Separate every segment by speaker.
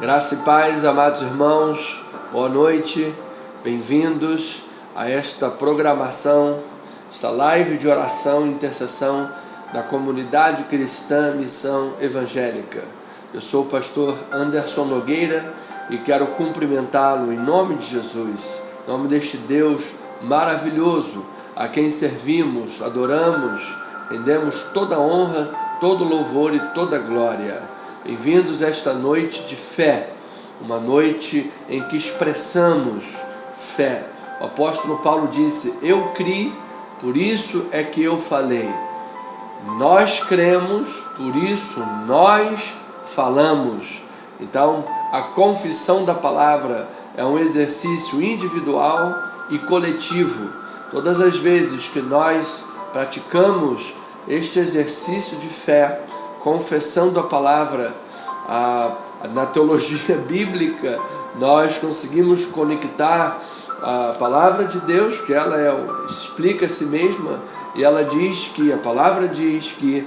Speaker 1: Graça e paz, amados irmãos, boa noite, bem-vindos a esta programação, esta live de oração e intercessão da comunidade cristã Missão Evangélica. Eu sou o pastor Anderson Nogueira e quero cumprimentá-lo em nome de Jesus, em nome deste Deus maravilhoso, a quem servimos, adoramos, rendemos toda honra, todo louvor e toda glória. Bem-vindos a esta noite de fé, uma noite em que expressamos fé. O apóstolo Paulo disse: eu criei, por isso é que eu falei. Nós cremos, por isso nós falamos. Então, a confissão da palavra é um exercício individual e coletivo. Todas as vezes que nós praticamos este exercício de fé, confessando a palavra, na teologia bíblica, nós conseguimos conectar a palavra de Deus, que ela explica a si mesma, e ela diz que, a palavra diz que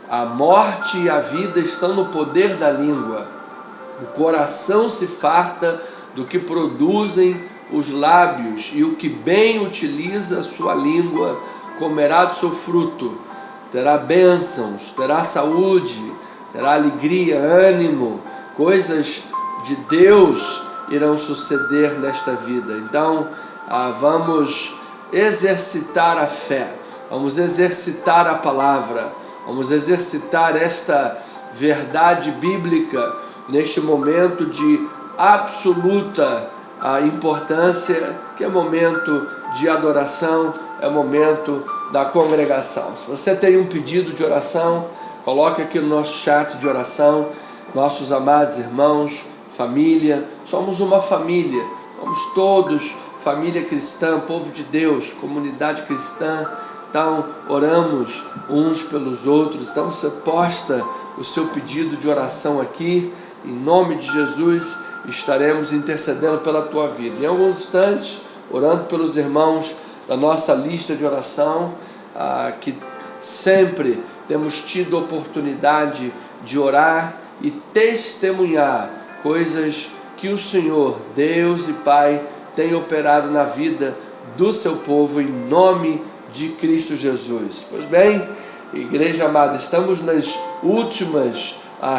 Speaker 1: a morte e a vida estão no poder da língua. O coração se farta do que produzem os lábios, e o que bem utiliza a sua língua comerá do seu fruto. Terá bênçãos, terá saúde, terá alegria, ânimo, coisas de Deus irão suceder nesta vida. Então, vamos exercitar a fé, vamos exercitar a palavra, vamos exercitar esta verdade bíblica neste momento de absoluta importância, que é momento de adoração, é momento da congregação. Se você tem um pedido de oração, coloque aqui no nosso chat de oração. Nossos amados irmãos, família, somos uma família, somos todos família cristã, povo de Deus, comunidade cristã. Então oramos uns pelos outros. Então você posta o seu pedido de oração aqui, em nome de Jesus estaremos intercedendo pela tua vida. Em alguns instantes, orando pelos irmãos da nossa lista de oração, que sempre temos tido oportunidade de orar e testemunhar coisas que o Senhor, Deus e Pai, tem operado na vida do seu povo, em nome de Cristo Jesus. Pois bem, igreja amada, estamos nas últimas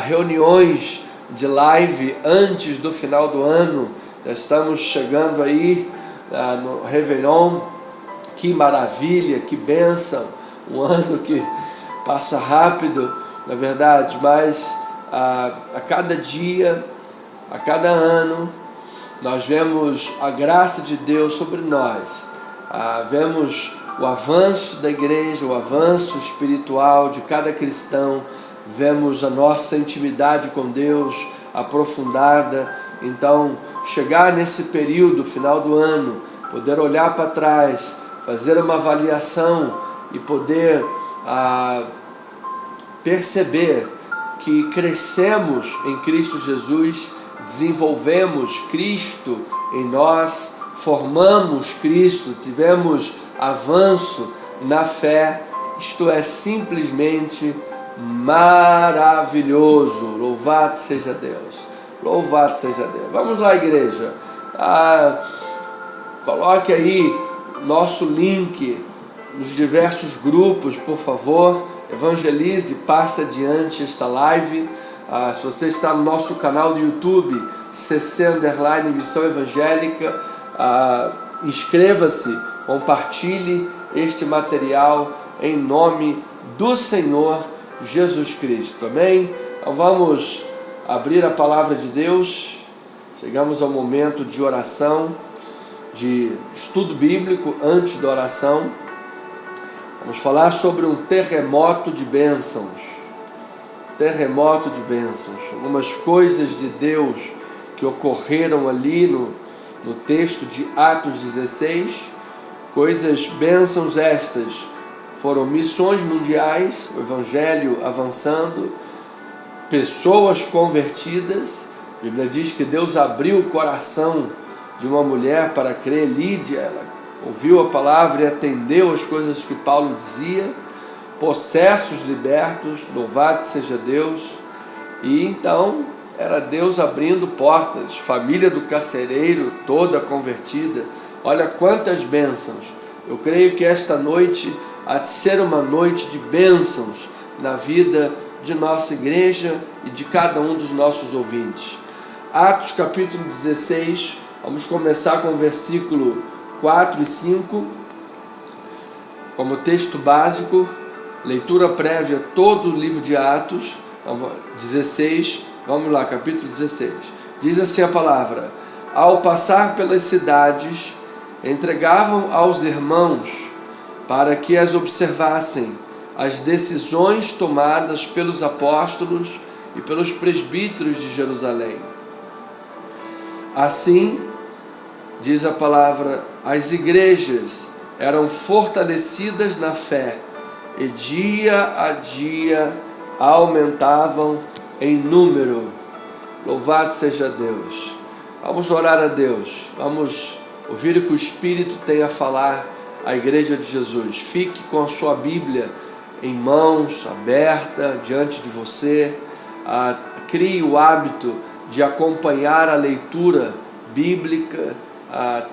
Speaker 1: reuniões de live antes do final do ano. Já estamos chegando aí no Réveillon. Que maravilha, que bênção, um ano que passa rápido, na verdade, mas a cada dia, a cada ano, nós vemos a graça de Deus sobre nós, vemos o avanço da igreja, o avanço espiritual de cada cristão, vemos a nossa intimidade com Deus aprofundada. Então, chegar nesse período, final do ano, poder olhar para trás, fazer uma avaliação e poder perceber que crescemos em Cristo Jesus, desenvolvemos Cristo em nós, formamos Cristo, tivemos avanço na fé. Isto é simplesmente maravilhoso. Louvado seja Deus, louvado seja Deus. Vamos lá, igreja, coloque aí nosso link nos diversos grupos, por favor, evangelize, passe adiante esta live. Se você está no nosso canal do YouTube, CC_Missão Evangélica, inscreva-se, compartilhe este material em nome do Senhor Jesus Cristo, amém? Então vamos abrir a palavra de Deus, chegamos ao momento de oração, de estudo bíblico. Antes da oração, vamos falar sobre um terremoto de bênçãos. Terremoto de bênçãos. Algumas coisas de Deus que ocorreram ali no texto de Atos 16. Bênçãos estas. Foram missões mundiais, o evangelho avançando, pessoas convertidas. A Bíblia diz que Deus abriu o coração de uma mulher para crer. Lídia, ela ouviu a palavra e atendeu as coisas que Paulo dizia. Possessos libertos, louvado seja Deus. E então era Deus abrindo portas, família do carcereiro toda convertida. Olha quantas bênçãos. Eu creio que esta noite há de ser uma noite de bênçãos na vida de nossa igreja e de cada um dos nossos ouvintes. Atos capítulo 16, vamos começar com o versículo 4 e 5, como texto básico, leitura prévia, todo o livro de Atos, 16, vamos lá, capítulo 16. Diz assim a palavra: ao passar pelas cidades, entregavam aos irmãos para que as observassem as decisões tomadas pelos apóstolos e pelos presbíteros de Jerusalém. Assim, diz a palavra, as igrejas eram fortalecidas na fé e dia a dia aumentavam em número. Louvado seja Deus. Vamos orar a Deus, vamos ouvir o que o Espírito tem a falar à igreja de Jesus. Fique com a sua Bíblia em mãos, aberta diante de você. Crie o hábito de acompanhar a leitura bíblica,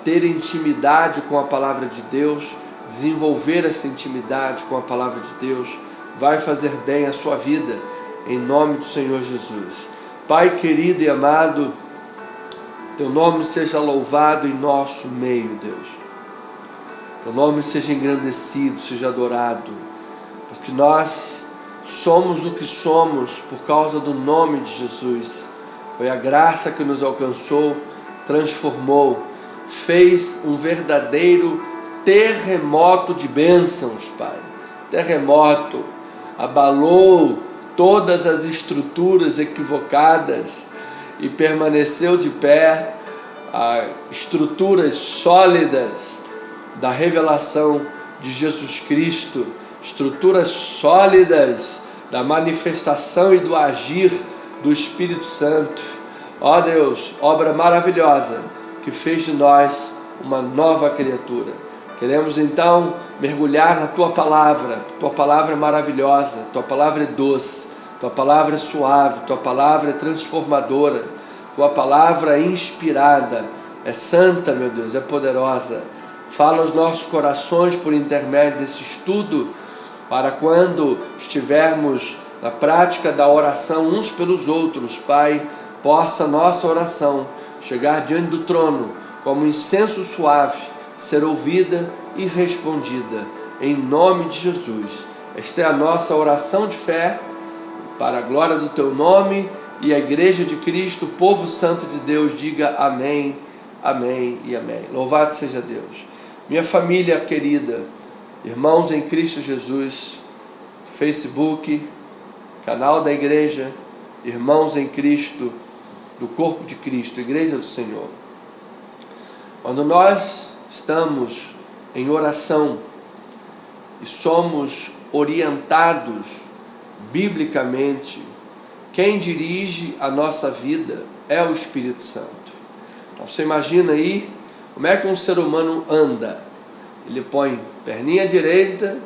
Speaker 1: ter intimidade com a palavra de Deus, desenvolver essa intimidade com a palavra de Deus. Vai fazer bem a sua vida, em nome do Senhor Jesus. Pai querido e amado, Teu nome seja louvado em nosso meio, Deus. Teu nome seja engrandecido, seja adorado, porque nós somos o que somos por causa do nome de Jesus. Foi a graça que nos alcançou, transformou, fez um verdadeiro terremoto de bênçãos, Pai. Terremoto, abalou todas as estruturas equivocadas e permaneceu de pé estruturas sólidas da revelação de Jesus Cristo, estruturas sólidas da manifestação e do agir do Espírito Santo. Ó Deus, obra maravilhosa que fez de nós uma nova criatura. Queremos então mergulhar na Tua palavra. Tua palavra é maravilhosa, Tua palavra é doce, Tua palavra é suave, Tua palavra é transformadora, Tua palavra é inspirada, é santa, meu Deus, é poderosa. Fala aos nossos corações por intermédio desse estudo, para quando estivermos na prática da oração uns pelos outros, Pai, possa nossa oração chegar diante do trono como incenso suave, ser ouvida e respondida, em nome de Jesus. Esta é a nossa oração de fé, para a glória do Teu nome, e a Igreja de Cristo, o povo santo de Deus, diga amém, amém e amém. Louvado seja Deus. Minha família querida, irmãos em Cristo Jesus, Facebook, canal da igreja, Irmãos em Cristo, do corpo de Cristo, Igreja do Senhor. Quando nós estamos em oração e somos orientados biblicamente, quem dirige a nossa vida é o Espírito Santo. Então você imagina aí como é que um ser humano anda. Ele põe perninha direita,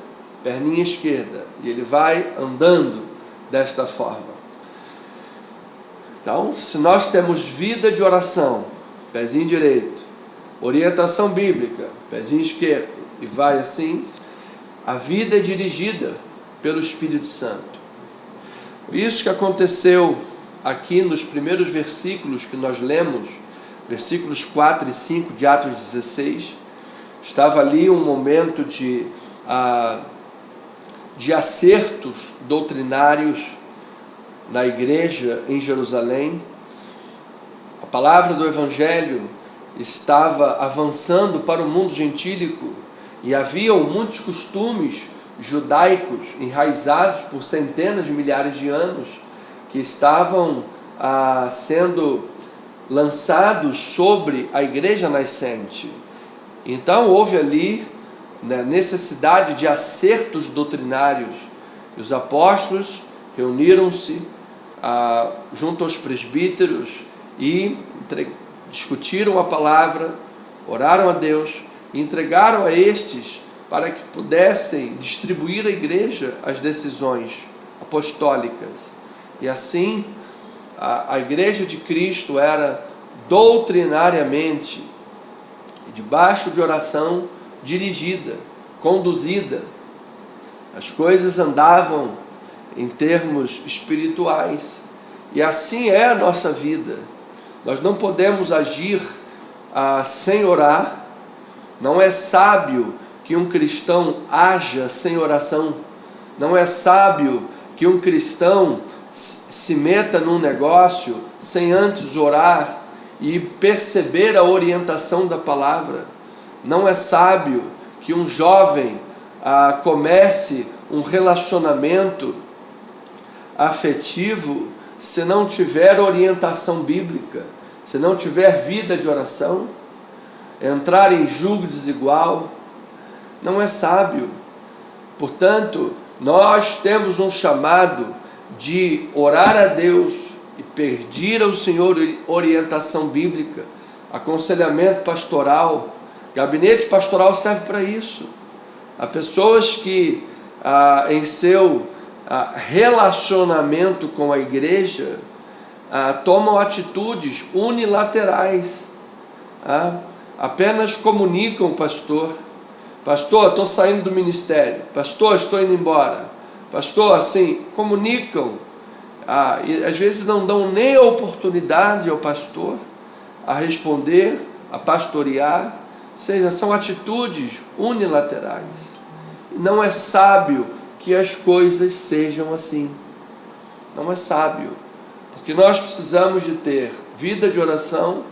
Speaker 1: perninha esquerda, e ele vai andando desta forma. Então, se nós temos vida de oração, pezinho direito, orientação bíblica, pezinho esquerdo, e vai assim, a vida é dirigida pelo Espírito Santo. Isso que aconteceu aqui nos primeiros versículos que nós lemos, versículos 4 e 5 de Atos 16, estava ali um momento de acertos doutrinários na igreja em Jerusalém. A palavra do Evangelho estava avançando para o mundo gentílico e haviam muitos costumes judaicos enraizados por centenas de milhares de anos que estavam sendo lançados sobre a igreja nascente. Então houve ali necessidade de acertos doutrinários, e os apóstolos reuniram-se junto aos presbíteros e discutiram a palavra, oraram a Deus e entregaram a estes para que pudessem distribuir à igreja as decisões apostólicas. E assim a igreja de Cristo era doutrinariamente, debaixo de oração, dirigida, conduzida. As coisas andavam em termos espirituais. E assim é a nossa vida. Nós não podemos agir sem orar. Não é sábio que um cristão haja sem oração. Não é sábio que um cristão se meta num negócio sem antes orar e perceber a orientação da palavra. Não é sábio que um jovem comece um relacionamento afetivo se não tiver orientação bíblica, se não tiver vida de oração. Entrar em julgo desigual não é sábio. Portanto, nós temos um chamado de orar a Deus e pedir ao Senhor orientação bíblica, aconselhamento pastoral. Gabinete pastoral serve para isso. Há pessoas que em seu relacionamento com a igreja tomam atitudes unilaterais, apenas comunicam o pastor: pastor, estou saindo do ministério, pastor, estou indo embora, pastor, assim, comunicam, e às vezes não dão nem a oportunidade ao pastor a responder, a pastorear. Ou seja, são atitudes unilaterais. Não é sábio que as coisas sejam assim. Não é sábio, porque nós precisamos de ter vida de oração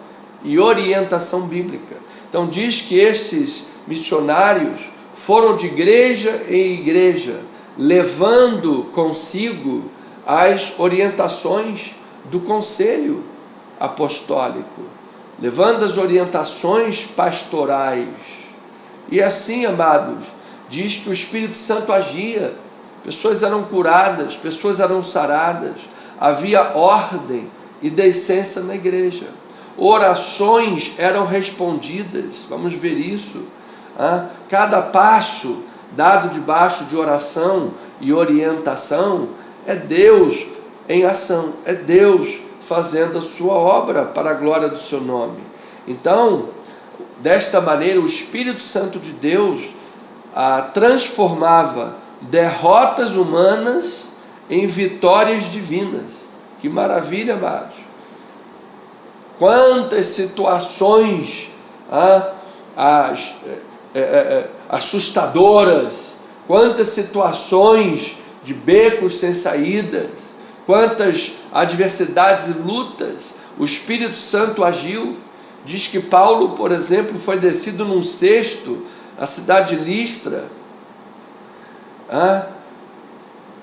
Speaker 1: e orientação bíblica. Então diz que esses missionários foram de igreja em igreja, levando consigo as orientações do conselho apostólico, levando as orientações pastorais. E assim, amados, diz que o Espírito Santo agia, pessoas eram curadas, pessoas eram saradas, havia ordem e decência na igreja, orações eram respondidas. Vamos ver isso. Cada passo dado debaixo de oração e orientação é Deus em ação, é Deus fazendo a sua obra para a glória do seu nome. Então, desta maneira, o Espírito Santo de Deus transformava derrotas humanas em vitórias divinas. Que maravilha, amados! Quantas situações assustadoras, quantas situações de becos sem saídas, quantas adversidades e lutas o Espírito Santo agiu. Diz que Paulo, por exemplo, foi descido num cesto na cidade de Listra.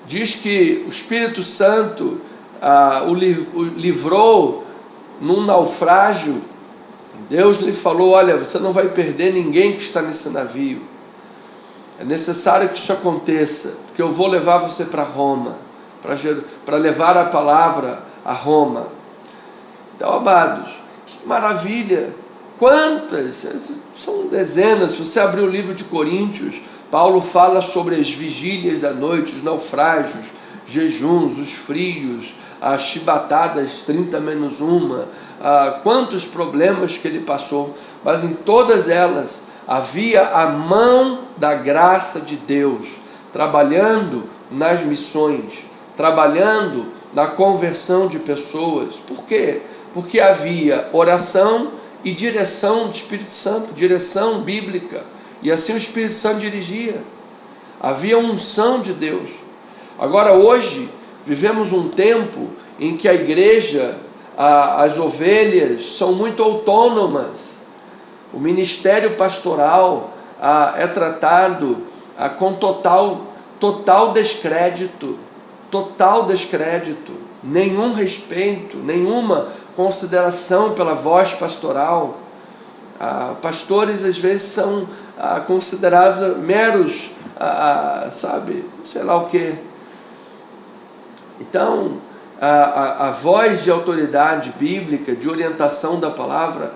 Speaker 1: Diz que o Espírito Santo o livrou num naufrágio. Deus lhe falou: olha, você não vai perder ninguém que está nesse navio. É necessário que isso aconteça, porque eu vou levar você para Roma, para levar a palavra a Roma. Então, amados, que maravilha! Quantas, são dezenas. Se você abrir o livro de Coríntios, Paulo fala sobre as vigílias da noite, os naufrágios, jejuns, os frios, as chibatadas 30 menos uma, quantos problemas que ele passou, mas em todas elas havia a mão da graça de Deus trabalhando nas missões, trabalhando na conversão de pessoas. Por quê? Porque havia oração e direção do Espírito Santo, direção bíblica, e assim o Espírito Santo dirigia. Havia unção de Deus. Agora, hoje vivemos um tempo em que a igreja, as ovelhas são muito autônomas. O ministério pastoral é tratado com total descrédito, nenhum respeito, nenhuma consideração pela voz pastoral. Pastores às vezes são considerados meros, sei lá o que. Então, a voz de autoridade bíblica, de orientação da palavra,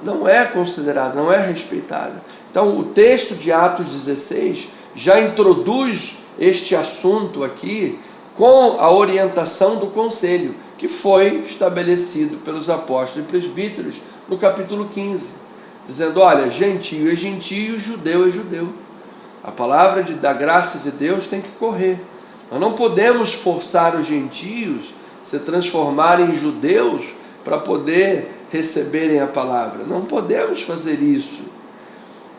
Speaker 1: não é considerada, não é respeitada. Então, o texto de Atos 16 já introduz este assunto aqui com a orientação do conselho, que foi estabelecido pelos apóstolos e presbíteros no capítulo 15, dizendo: olha, gentio é gentio, judeu é judeu. A palavra da graça de Deus tem que correr. Nós não podemos forçar os gentios a se transformarem em judeus para poder receberem a palavra. Não podemos fazer isso.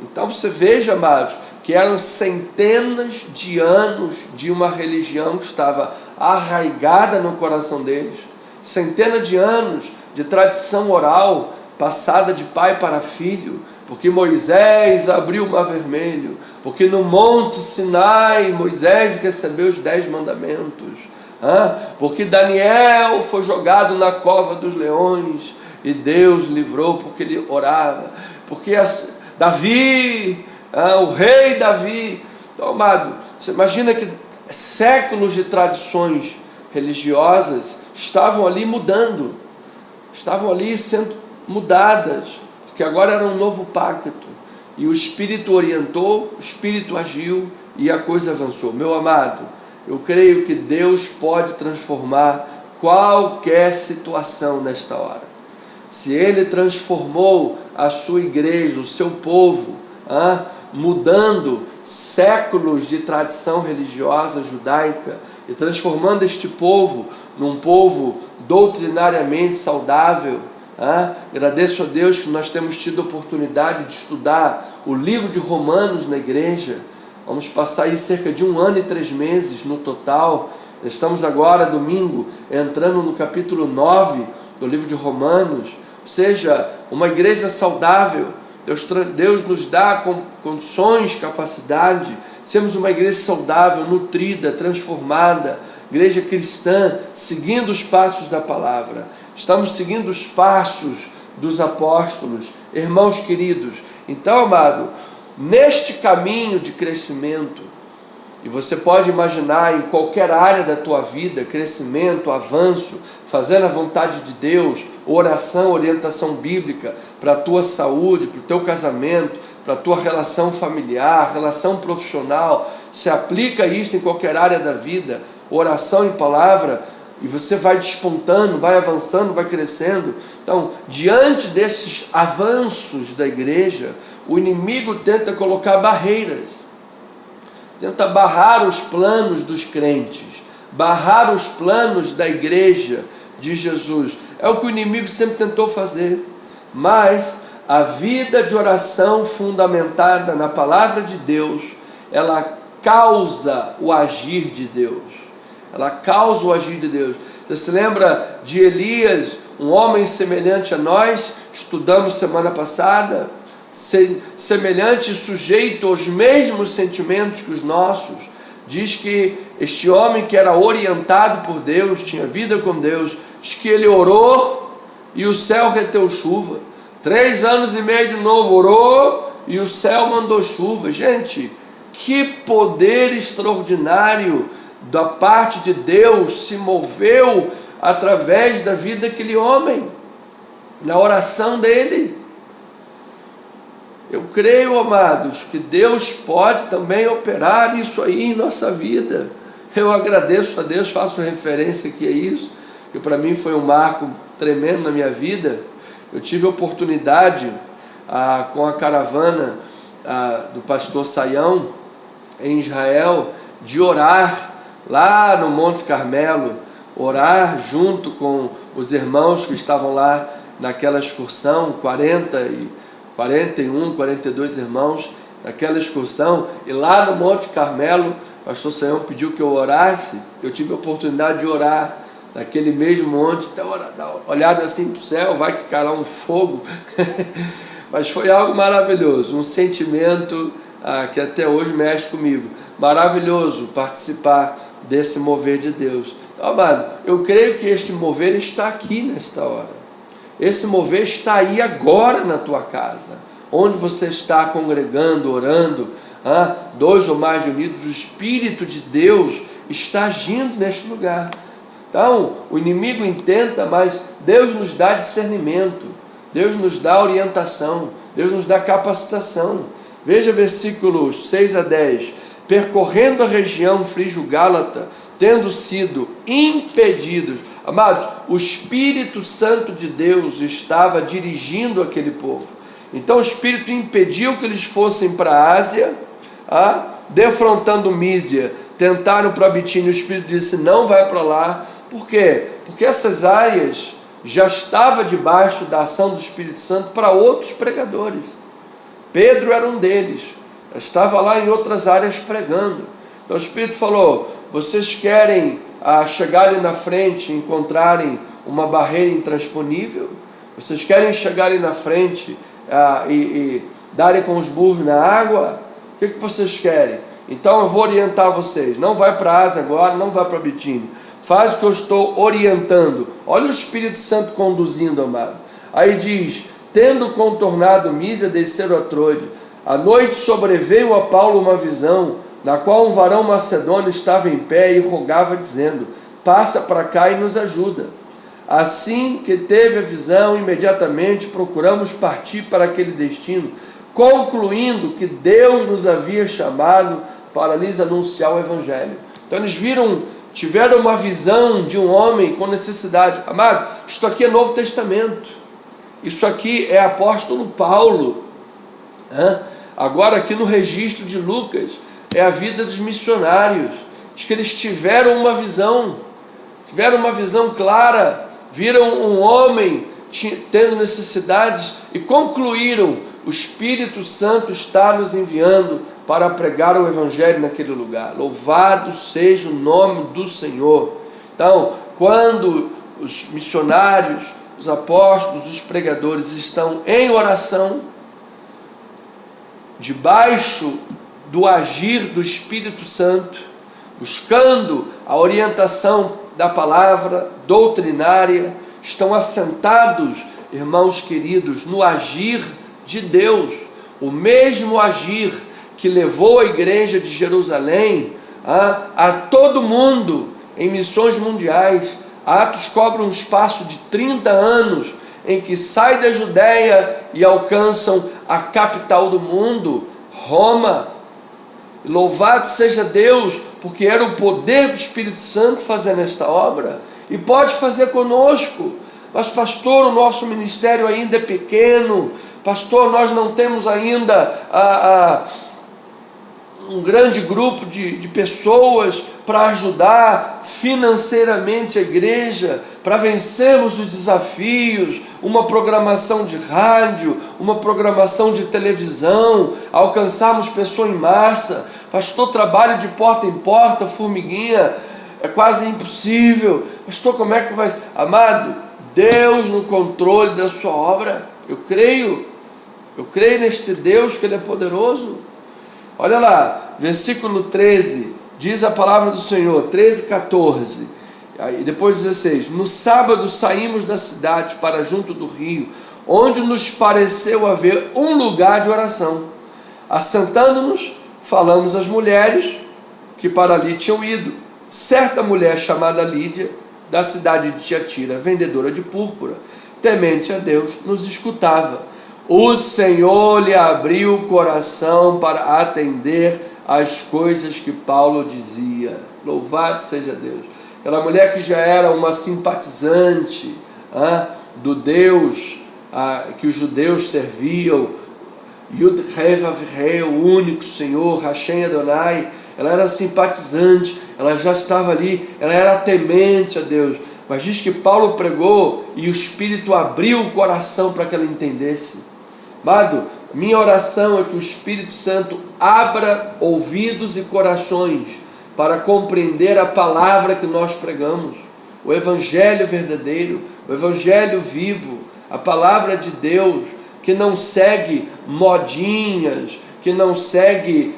Speaker 1: Então você veja, amados, que eram centenas de anos de uma religião que estava arraigada no coração deles, centenas de anos de tradição oral passada de pai para filho, porque Moisés abriu o mar vermelho, porque no monte Sinai Moisés recebeu os 10 mandamentos, porque Daniel foi jogado na cova dos leões e Deus livrou porque ele orava, porque Davi, o rei Davi. Então, amado, você imagina que séculos de tradições religiosas estavam ali mudando, estavam ali sendo mudadas, porque agora era um novo pacto, e o Espírito orientou, o Espírito agiu e a coisa avançou. Meu amado, eu creio que Deus pode transformar qualquer situação nesta hora. Se Ele transformou a sua igreja, o seu povo, mudando séculos de tradição religiosa judaica e transformando este povo num povo doutrinariamente saudável, agradeço a Deus que nós temos tido a oportunidade de estudar o livro de Romanos na igreja. Vamos passar aí cerca de 1 ano e 3 meses no total. Estamos agora, domingo, entrando no capítulo 9 do livro de Romanos. Ou seja, uma igreja saudável. Deus nos dá condições, capacidade, sermos uma igreja saudável, nutrida, transformada, igreja cristã, seguindo os passos da palavra. Estamos seguindo os passos dos apóstolos, irmãos queridos. Então, amado, neste caminho de crescimento, e você pode imaginar em qualquer área da tua vida, crescimento, avanço, fazendo a vontade de Deus, oração, orientação bíblica para a tua saúde, para o teu casamento, para a tua relação familiar, relação profissional, se aplica isso em qualquer área da vida, oração e palavra, e você vai despontando, vai avançando, vai crescendo. Então, diante desses avanços da igreja, o inimigo tenta colocar barreiras, tenta barrar os planos dos crentes, barrar os planos da igreja de Jesus. É o que o inimigo sempre tentou fazer. Mas a vida de oração fundamentada na palavra de Deus, ela causa o agir de Deus. Ela causa o agir de Deus. Você se lembra de Elias, um homem semelhante a nós? Estudamos semana passada. Semelhante, sujeito aos mesmos sentimentos que os nossos. Diz que este homem que era orientado por Deus, tinha vida com Deus, diz que ele orou e o céu reteu chuva. 3 anos e meio de novo orou e o céu mandou chuva. Gente, que poder extraordinário da parte de Deus se moveu através da vida daquele homem, na oração dele. Eu creio, amados, que Deus pode também operar isso aí em nossa vida. Eu agradeço a Deus, faço referência aqui a isso, que para mim foi um marco tremendo na minha vida. Eu tive a oportunidade, com a caravana do pastor Saião, em Israel, de orar lá no Monte Carmelo, orar junto com os irmãos que estavam lá naquela excursão, 41, 42 irmãos naquela excursão, e lá no Monte Carmelo, o pastor Saião pediu que eu orasse. Eu tive a oportunidade de orar naquele mesmo monte, dar uma olhada assim para o céu, vai que cai lá um fogo, mas foi algo maravilhoso, um sentimento que até hoje mexe comigo, maravilhoso participar desse mover de Deus. Então, amado, eu creio que este mover está aqui nesta hora. Esse mover está aí agora na tua casa, onde você está congregando, orando, 2 ou mais unidos, o Espírito de Deus está agindo neste lugar. Então, o inimigo intenta, mas Deus nos dá discernimento, Deus nos dá orientação, Deus nos dá capacitação. Veja versículos 6 a 10. Percorrendo a região frígio-gálata, tendo sido impedidos. Amados, o Espírito Santo de Deus estava dirigindo aquele povo. Então o Espírito impediu que eles fossem para a Ásia, defrontando Mísia, tentaram para Bitínia, o Espírito disse, não vai para lá. Por quê? Porque essas áreas já estavam debaixo da ação do Espírito Santo para outros pregadores. Pedro era um deles, estava lá em outras áreas pregando. Então o Espírito falou, vocês querem chegar ali na frente e encontrarem uma barreira intransponível? Vocês querem chegar ali na frente e darem com os burros na água? O que vocês querem? Então eu vou orientar vocês, não vai para a Ásia agora, não vai para Bitínia, faz o que eu estou orientando. Olha o Espírito Santo conduzindo, amado. Aí diz, tendo contornado Mísia, desceram a Troade. À noite sobreveio a Paulo uma visão, na qual um varão macedônio estava em pé e rogava, dizendo, passa para cá e nos ajuda. Assim que teve a visão, imediatamente procuramos partir para aquele destino, concluindo que Deus nos havia chamado para lhes anunciar o Evangelho. Então eles tiveram uma visão de um homem com necessidade. Amado, isto aqui é Novo Testamento. Isso aqui é apóstolo Paulo. Agora aqui no registro de Lucas, é a vida dos missionários. Diz que eles tiveram uma visão clara, viram um homem tendo necessidades e concluíram, o Espírito Santo está nos enviando para pregar o Evangelho naquele lugar. Louvado seja o nome do Senhor. Então, quando os missionários, os apóstolos, os pregadores estão em oração, debaixo do agir do Espírito Santo, buscando a orientação da palavra doutrinária, estão assentados, irmãos queridos, no agir de Deus, o mesmo agir que levou a igreja de Jerusalém a todo mundo em missões mundiais. Atos cobre um espaço de 30 anos em que sai da Judéia e alcançam a capital do mundo, Roma. Louvado seja Deus, porque era o poder do Espírito Santo fazendo esta obra, e pode fazer conosco. Mas pastor, o nosso ministério ainda é pequeno, pastor, nós não temos ainda um grande grupo de pessoas para ajudar financeiramente a igreja, para vencermos os desafios, uma programação de rádio, uma programação de televisão, alcançarmos pessoas em massa. Pastor, trabalho de porta em porta, formiguinha, é quase impossível. Pastor, como é que vai? Amado, Deus no controle da sua obra. Eu creio neste Deus, que Ele é poderoso. Olha lá, versículo 13, diz a palavra do Senhor, 13, 14, aí depois 16, no sábado saímos da cidade para junto do rio, onde nos pareceu haver um lugar de oração. Assentando-nos, falamos às mulheres que para ali tinham ido. Certa mulher chamada Lídia, da cidade de Tiatira, vendedora de púrpura, temente a Deus, nos escutava. O Senhor lhe abriu o coração para atender às coisas que Paulo dizia. Louvado seja Deus. Aquela mulher que já era uma simpatizante do Deus que os judeus serviam, Yud-Heh-Vav-Heh, o único Senhor, Hashem Adonai, ela era simpatizante, ela já estava ali, ela era temente a Deus. Mas diz que Paulo pregou e o Espírito abriu o coração para que ela entendesse. Amado, minha oração é que o Espírito Santo abra ouvidos e corações para compreender a palavra que nós pregamos, o Evangelho verdadeiro, o Evangelho vivo, a palavra de Deus, que não segue modinhas, que não segue,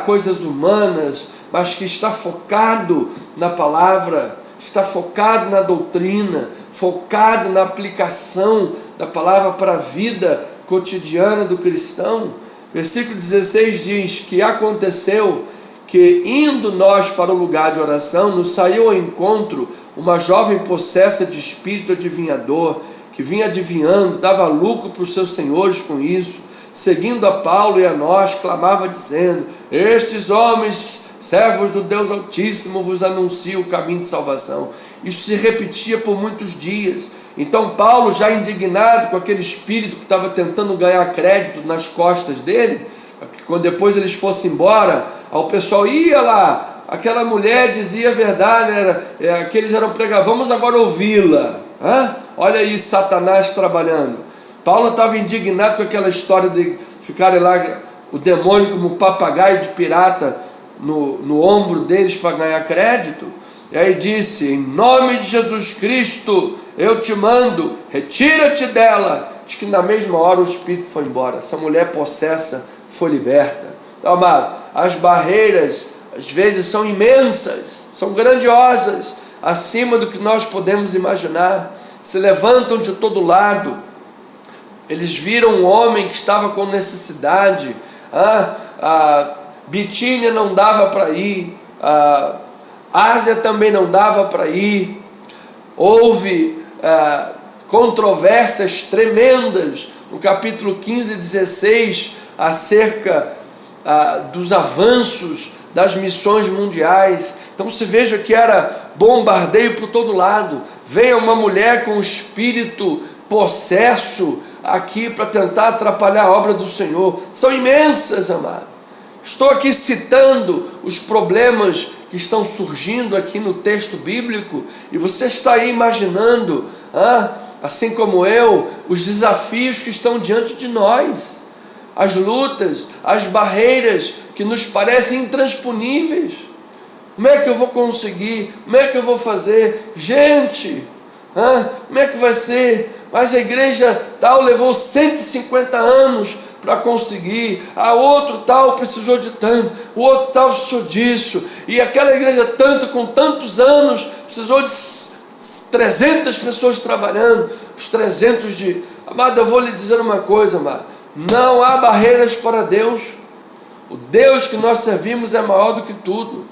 Speaker 1: coisas humanas, mas que está focado na palavra, está focado na doutrina, focado na aplicação da palavra para a vida cotidiana do cristão. Versículo 16 diz que aconteceu que, indo nós para o lugar de oração, nos saiu ao encontro uma jovem possessa de espírito adivinhador, que vinha adivinhando, dava lucro para os seus senhores com isso, seguindo a Paulo e a nós, clamava dizendo: estes homens, servos do Deus Altíssimo, vos anunciam o caminho de salvação. Isso se repetia por muitos dias. Então Paulo, já indignado com aquele espírito que estava tentando ganhar crédito nas costas dele, quando depois eles fossem embora, o pessoal ia lá, aquela mulher dizia a verdade, aqueles eram pregadores, vamos agora ouvi-la. Olha aí Satanás trabalhando. Paulo estava indignado com aquela história de ficarem lá, o demônio como papagaio de pirata no ombro deles para ganhar crédito. E aí disse: em nome de Jesus Cristo eu te mando, retira-te dela. Diz que na mesma hora o espírito foi embora, essa mulher possessa foi liberta. Então, amado, as barreiras às vezes são imensas, são grandiosas, acima do que nós podemos imaginar, se levantam de todo lado. Eles viram um homem que estava com necessidade, a Bitínia não dava para ir, a Ásia também não dava para ir. Houve controvérsias tremendas no capítulo 15 e 16 acerca dos avanços das missões mundiais. Então se veja que era bombardeio por todo lado. Veio uma mulher com espírito possesso aqui para tentar atrapalhar a obra do Senhor. São imensas, amado. Estou aqui citando os problemas que estão surgindo aqui no texto bíblico, e você está aí imaginando, assim como eu, os desafios que estão diante de nós, as lutas, as barreiras que nos parecem intransponíveis. Como é que eu vou conseguir? Como é que eu vou fazer? Gente, como é que vai ser? Mas a igreja tal levou 150 anos para conseguir, a outro tal precisou de tanto, o outro tal precisou disso, e aquela igreja tanto, com tantos anos, precisou de 300 pessoas trabalhando, os 300 de... Amado, eu vou lhe dizer uma coisa, amado, não há barreiras para Deus. O Deus que nós servimos é maior do que tudo.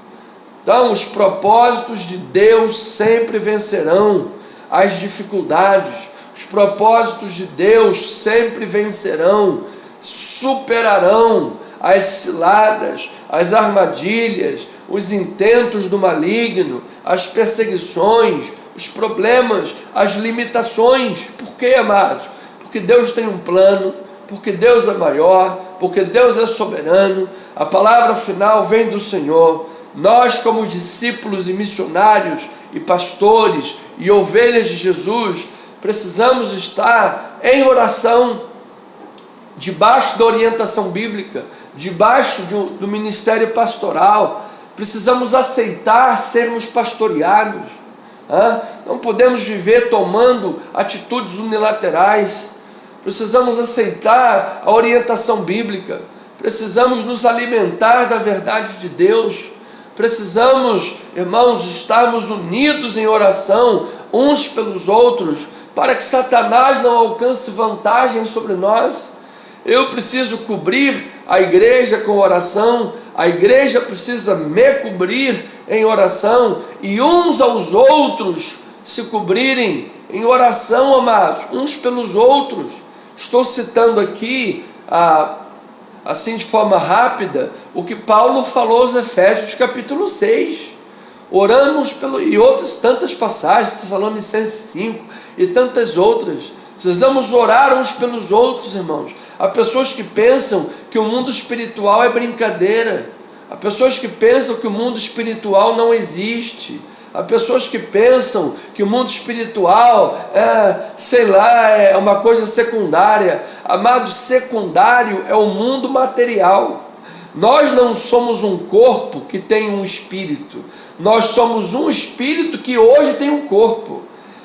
Speaker 1: Então os propósitos de Deus sempre vencerão as dificuldades, os propósitos de Deus sempre vencerão, superarão as ciladas, as armadilhas, os intentos do maligno, as perseguições, os problemas, as limitações. Por quê, amados? Porque Deus tem um plano, porque Deus é maior, porque Deus é soberano. A palavra final vem do Senhor. Nós, como discípulos e missionários e pastores e ovelhas de Jesus, precisamos estar em oração, debaixo da orientação bíblica, debaixo do ministério pastoral. Precisamos aceitar sermos pastoreados. Não podemos viver tomando atitudes unilaterais. Precisamos aceitar a orientação bíblica. Precisamos nos alimentar da verdade de Deus. Precisamos, irmãos, estarmos unidos em oração uns pelos outros, para que Satanás não alcance vantagem sobre nós. Eu preciso cobrir a igreja com oração, a igreja precisa me cobrir em oração, e uns aos outros se cobrirem em oração, amados, uns pelos outros. Estou citando aqui, assim de forma rápida, o que Paulo falou aos Efésios capítulo 6. Oramos e outras tantas passagens, Tessalonicenses 5 e tantas outras. Precisamos orar uns pelos outros, irmãos. Há pessoas que pensam que o mundo espiritual é brincadeira. Há pessoas que pensam que o mundo espiritual não existe. Há pessoas que pensam que o mundo espiritual é uma coisa secundária. Amado, secundário é o mundo material. Nós não somos um corpo que tem um espírito. Nós somos um espírito que hoje tem um corpo.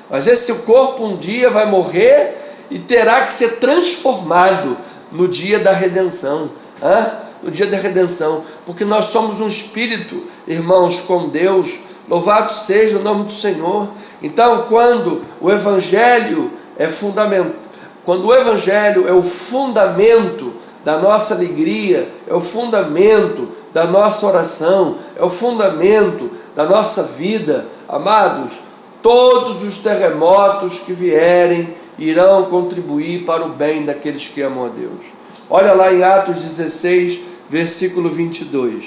Speaker 1: Mas esse corpo um dia vai morrer e terá que ser transformado no dia da redenção. No dia da redenção. Porque nós somos um espírito, irmãos, com Deus. Louvado seja o nome do Senhor. Então, quando o Evangelho é quando o Evangelho é o fundamento da nossa alegria, é o fundamento da nossa oração, é o fundamento da nossa vida, amados, todos os terremotos que vierem irão contribuir para o bem daqueles que amam a Deus. Olha lá em Atos 16, versículo 22.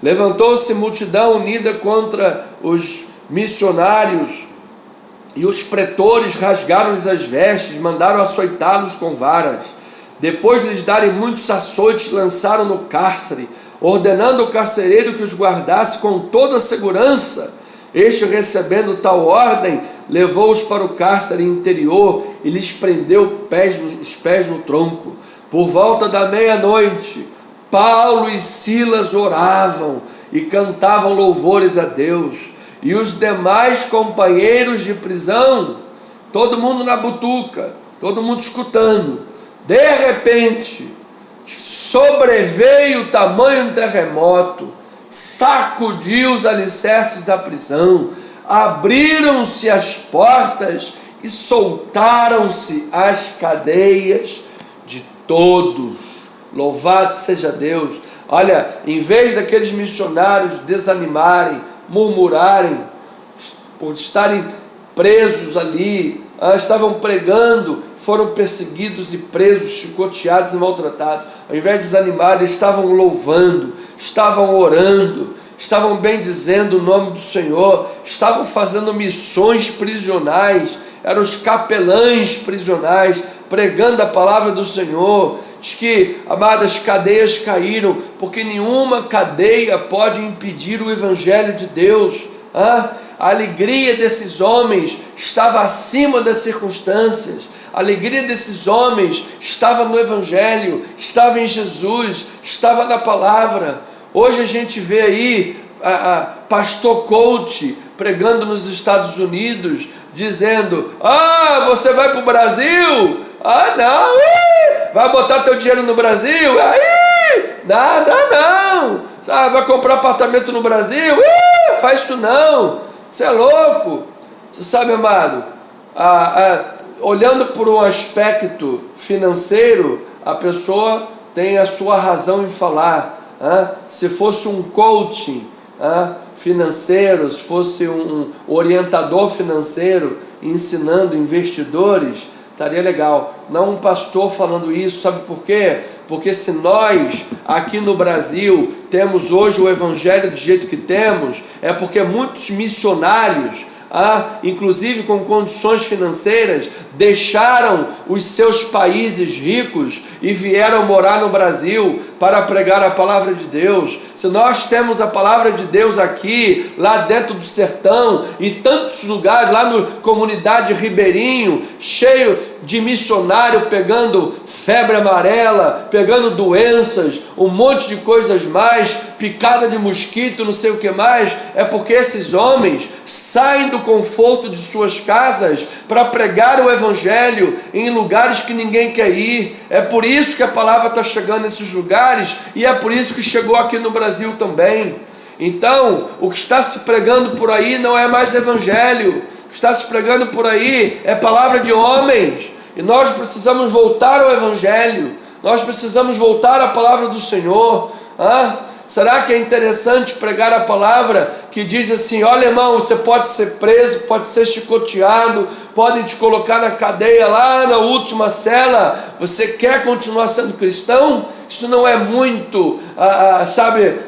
Speaker 1: Levantou-se multidão unida contra os missionários, e os pretores rasgaram-lhes as vestes, mandaram açoitá-los com varas. Depois de lhes darem muitos açoites, lançaram no cárcere, ordenando ao carcereiro que os guardasse com toda a segurança. Este, recebendo tal ordem, levou-os para o cárcere interior e lhes prendeu os pés no tronco. Por volta da meia-noite, Paulo e Silas oravam e cantavam louvores a Deus. E os demais companheiros de prisão, todo mundo na butuca, todo mundo escutando. De repente, sobreveio tamanho terremoto, sacudiu os alicerces da prisão, abriram-se as portas e soltaram-se as cadeias de todos. Louvado seja Deus. Olha, em vez daqueles missionários desanimarem, murmurarem por estarem presos ali, estavam pregando, foram perseguidos e presos, chicoteados e maltratados. Ao invés de desanimar, eles estavam louvando, estavam orando, estavam bendizendo o nome do Senhor, estavam fazendo missões prisionais, eram os capelães prisionais, pregando a palavra do Senhor. Diz que, amadas, cadeias caíram, porque nenhuma cadeia pode impedir o Evangelho de Deus. A alegria desses homens estava acima das circunstâncias. A alegria desses homens estava no Evangelho, estava em Jesus, estava na palavra. Hoje a gente vê aí pastor coach pregando nos Estados Unidos, dizendo: você vai para o Brasil? Não, vai botar teu dinheiro no Brasil? Não, vai comprar apartamento no Brasil? Faz isso não, você é louco. Você sabe, amado, olhando por um aspecto financeiro, a pessoa tem a sua razão em falar. Se fosse um coaching financeiro, se fosse um orientador financeiro ensinando investidores, estaria legal. Não um pastor falando isso. Sabe por quê? Porque se nós aqui no Brasil temos hoje o Evangelho do jeito que temos, é porque muitos missionários, inclusive com condições financeiras, deixaram os seus países ricos e vieram morar no Brasil para pregar a palavra de Deus. Se nós temos a palavra de Deus aqui, lá dentro do sertão, em tantos lugares, lá na comunidade Ribeirinho, cheio de missionário pegando febre amarela, pegando doenças, um monte de coisas mais, picada de mosquito, não sei o que mais, é porque esses homens saem do conforto de suas casas para pregar o Evangelho em lugares que ninguém quer ir. É por isso que a palavra está chegando nesses lugares, e é por isso que chegou aqui no Brasil também. Então, o que está se pregando por aí não é mais Evangelho. O que está se pregando por aí é palavra de homens. E nós precisamos voltar ao Evangelho, nós precisamos voltar à palavra do Senhor. Será que é interessante pregar a palavra que diz assim: olha, irmão, você pode ser preso, pode ser chicoteado, podem te colocar na cadeia lá na última cela, você quer continuar sendo cristão? Isso não é muito,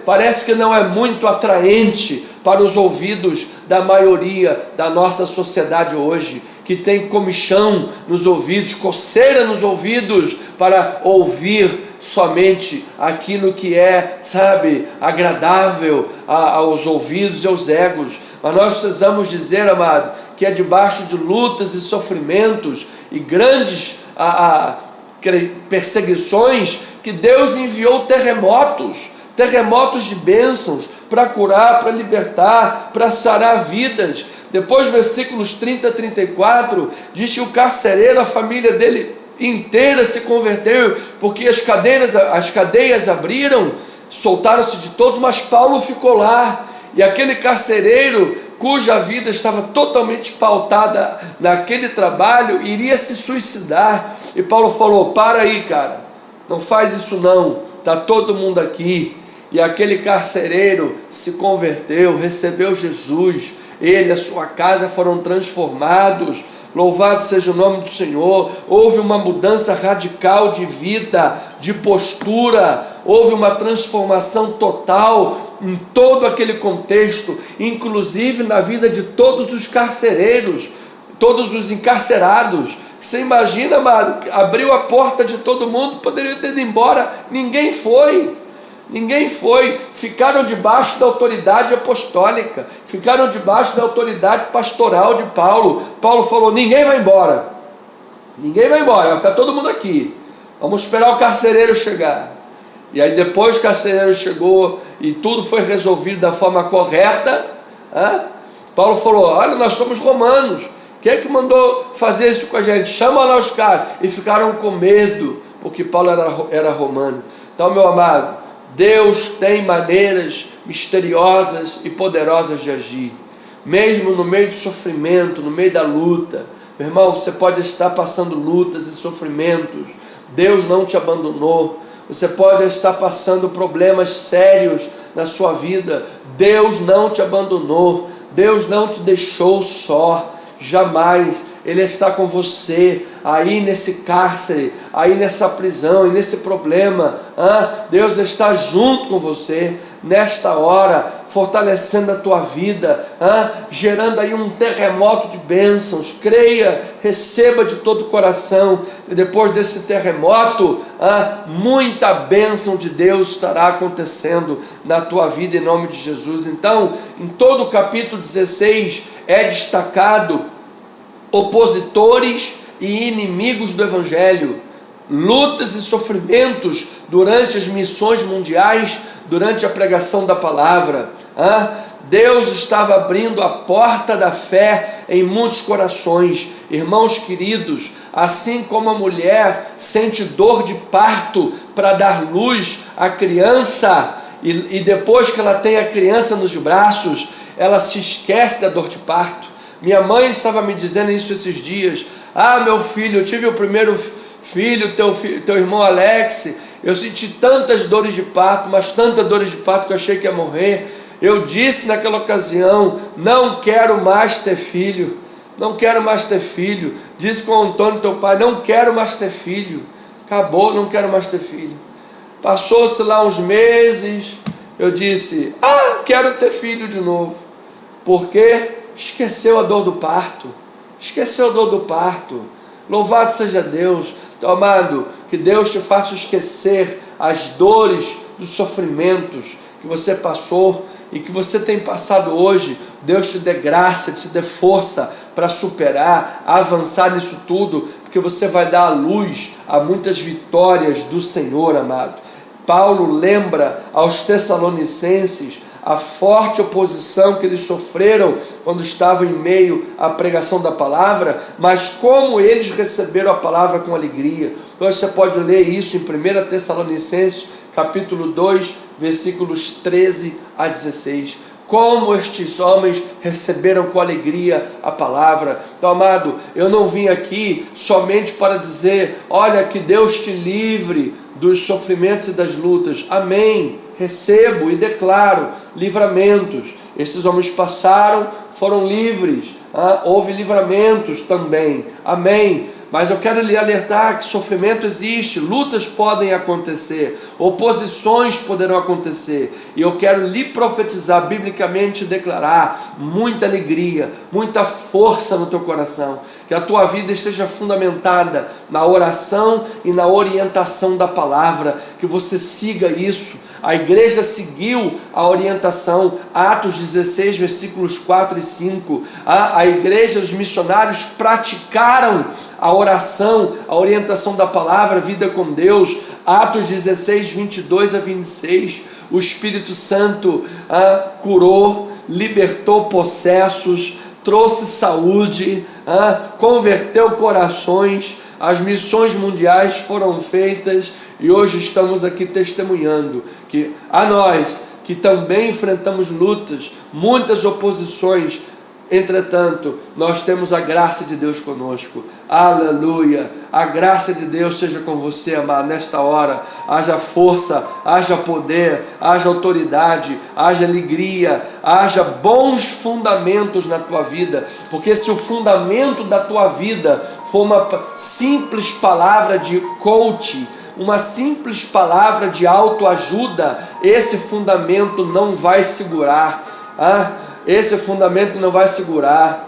Speaker 1: parece que não é muito atraente para os ouvidos da maioria da nossa sociedade hoje, que tem comichão nos ouvidos, coceira nos ouvidos, para ouvir somente aquilo que é, agradável aos ouvidos e aos egos. Mas nós precisamos dizer, amado, que é debaixo de lutas e sofrimentos e grandes perseguições que Deus enviou terremotos de bênçãos para curar, para libertar, para sarar vidas. Depois, versículos 30 a 34, diz que o carcereiro, a família dele inteira se converteu, porque as cadeias abriram, soltaram-se de todos, mas Paulo ficou lá. E aquele carcereiro, cuja vida estava totalmente pautada naquele trabalho, iria se suicidar. E Paulo falou: para aí, cara, não faz isso não, está todo mundo aqui. E aquele carcereiro se converteu, recebeu Jesus. Ele e a sua casa foram transformados. louvado seja o nome do Senhor. Houve uma mudança radical de vida, de postura, houve uma transformação total em todo aquele contexto, inclusive na vida de todos os carcereiros, todos os encarcerados. Você imagina, amado, abriu a porta de todo mundo, poderia ter ido embora, ninguém foi, ficaram debaixo da autoridade apostólica, ficaram debaixo da autoridade pastoral de Paulo. Paulo falou: ninguém vai embora, vai ficar todo mundo aqui, vamos esperar o carcereiro chegar. E aí depois o carcereiro chegou e tudo foi resolvido da forma correta, Paulo falou: olha, nós somos romanos, quem é que mandou fazer isso com a gente? Chama lá os caras. E ficaram com medo, porque Paulo era romano. Então, meu amado, Deus tem maneiras misteriosas e poderosas de agir, mesmo no meio do sofrimento, no meio da luta. Meu irmão, você pode estar passando lutas e sofrimentos, Deus não te abandonou. Você pode estar passando problemas sérios na sua vida, Deus não te abandonou, Deus não te deixou só, jamais. Ele está com você, aí nesse cárcere, aí nessa prisão, e nesse problema, Deus está junto com você, nesta hora, fortalecendo a tua vida, gerando aí um terremoto de bênçãos. Creia, receba de todo o coração, e depois desse terremoto, muita bênção de Deus estará acontecendo na tua vida, em nome de Jesus. Então, em todo o capítulo 16, é destacado opositores e inimigos do Evangelho, lutas e sofrimentos durante as missões mundiais, durante a pregação da palavra. Deus estava abrindo a porta da fé em muitos corações. Irmãos queridos, assim como a mulher sente dor de parto para dar luz à criança, e depois que ela tem a criança nos braços, ela se esquece da dor de parto. Minha mãe estava me dizendo isso esses dias: meu filho, eu tive o primeiro filho, teu irmão Alex, eu senti tantas dores de parto, mas tantas dores de parto que eu achei que ia morrer. Eu disse naquela ocasião: não quero mais ter filho, disse com o Antônio, teu pai: não quero mais ter filho, acabou, não quero mais ter filho. Passou-se lá uns meses, eu disse: quero ter filho de novo, porque esqueceu a dor do parto, louvado seja Deus. Então, amado, que Deus te faça esquecer as dores, dos sofrimentos que você passou e que você tem passado hoje. Deus te dê graça, te dê força para superar, avançar nisso tudo, porque você vai dar à luz a muitas vitórias do Senhor, amado. Paulo lembra aos Tessalonicenses a forte oposição que eles sofreram quando estavam em meio à pregação da palavra, mas como eles receberam a palavra com alegria. Então você pode ler isso em 1 Tessalonicenses, capítulo 2, versículos 13 a 16. Como estes homens receberam com alegria a palavra. Então, amado, eu não vim aqui somente para dizer: olha, que Deus te livre dos sofrimentos e das lutas. Amém. Recebo e declaro livramentos. Esses homens passaram, foram livres. Houve livramentos também. Amém. Mas eu quero lhe alertar que sofrimento existe, lutas podem acontecer, oposições poderão acontecer. E eu quero lhe profetizar biblicamente e declarar muita alegria, muita força no teu coração. Que a tua vida esteja fundamentada na oração e na orientação da palavra. Que você siga isso. A igreja seguiu a orientação, Atos 16, versículos 4 e 5. A igreja, os missionários praticaram a oração, a orientação da palavra, vida com Deus. Atos 16, 22 a 26. O Espírito Santo curou, libertou possessos, trouxe saúde, converteu corações. As missões mundiais foram feitas. E hoje estamos aqui testemunhando que a nós, que também enfrentamos lutas, muitas oposições, entretanto, nós temos a graça de Deus conosco. Aleluia. A graça de Deus seja com você, amado, nesta hora. Haja força, haja poder, haja autoridade, haja alegria, haja bons fundamentos na tua vida. Porque se o fundamento da tua vida for uma simples palavra de coach, uma simples palavra de autoajuda, esse fundamento não vai segurar. Esse fundamento não vai segurar.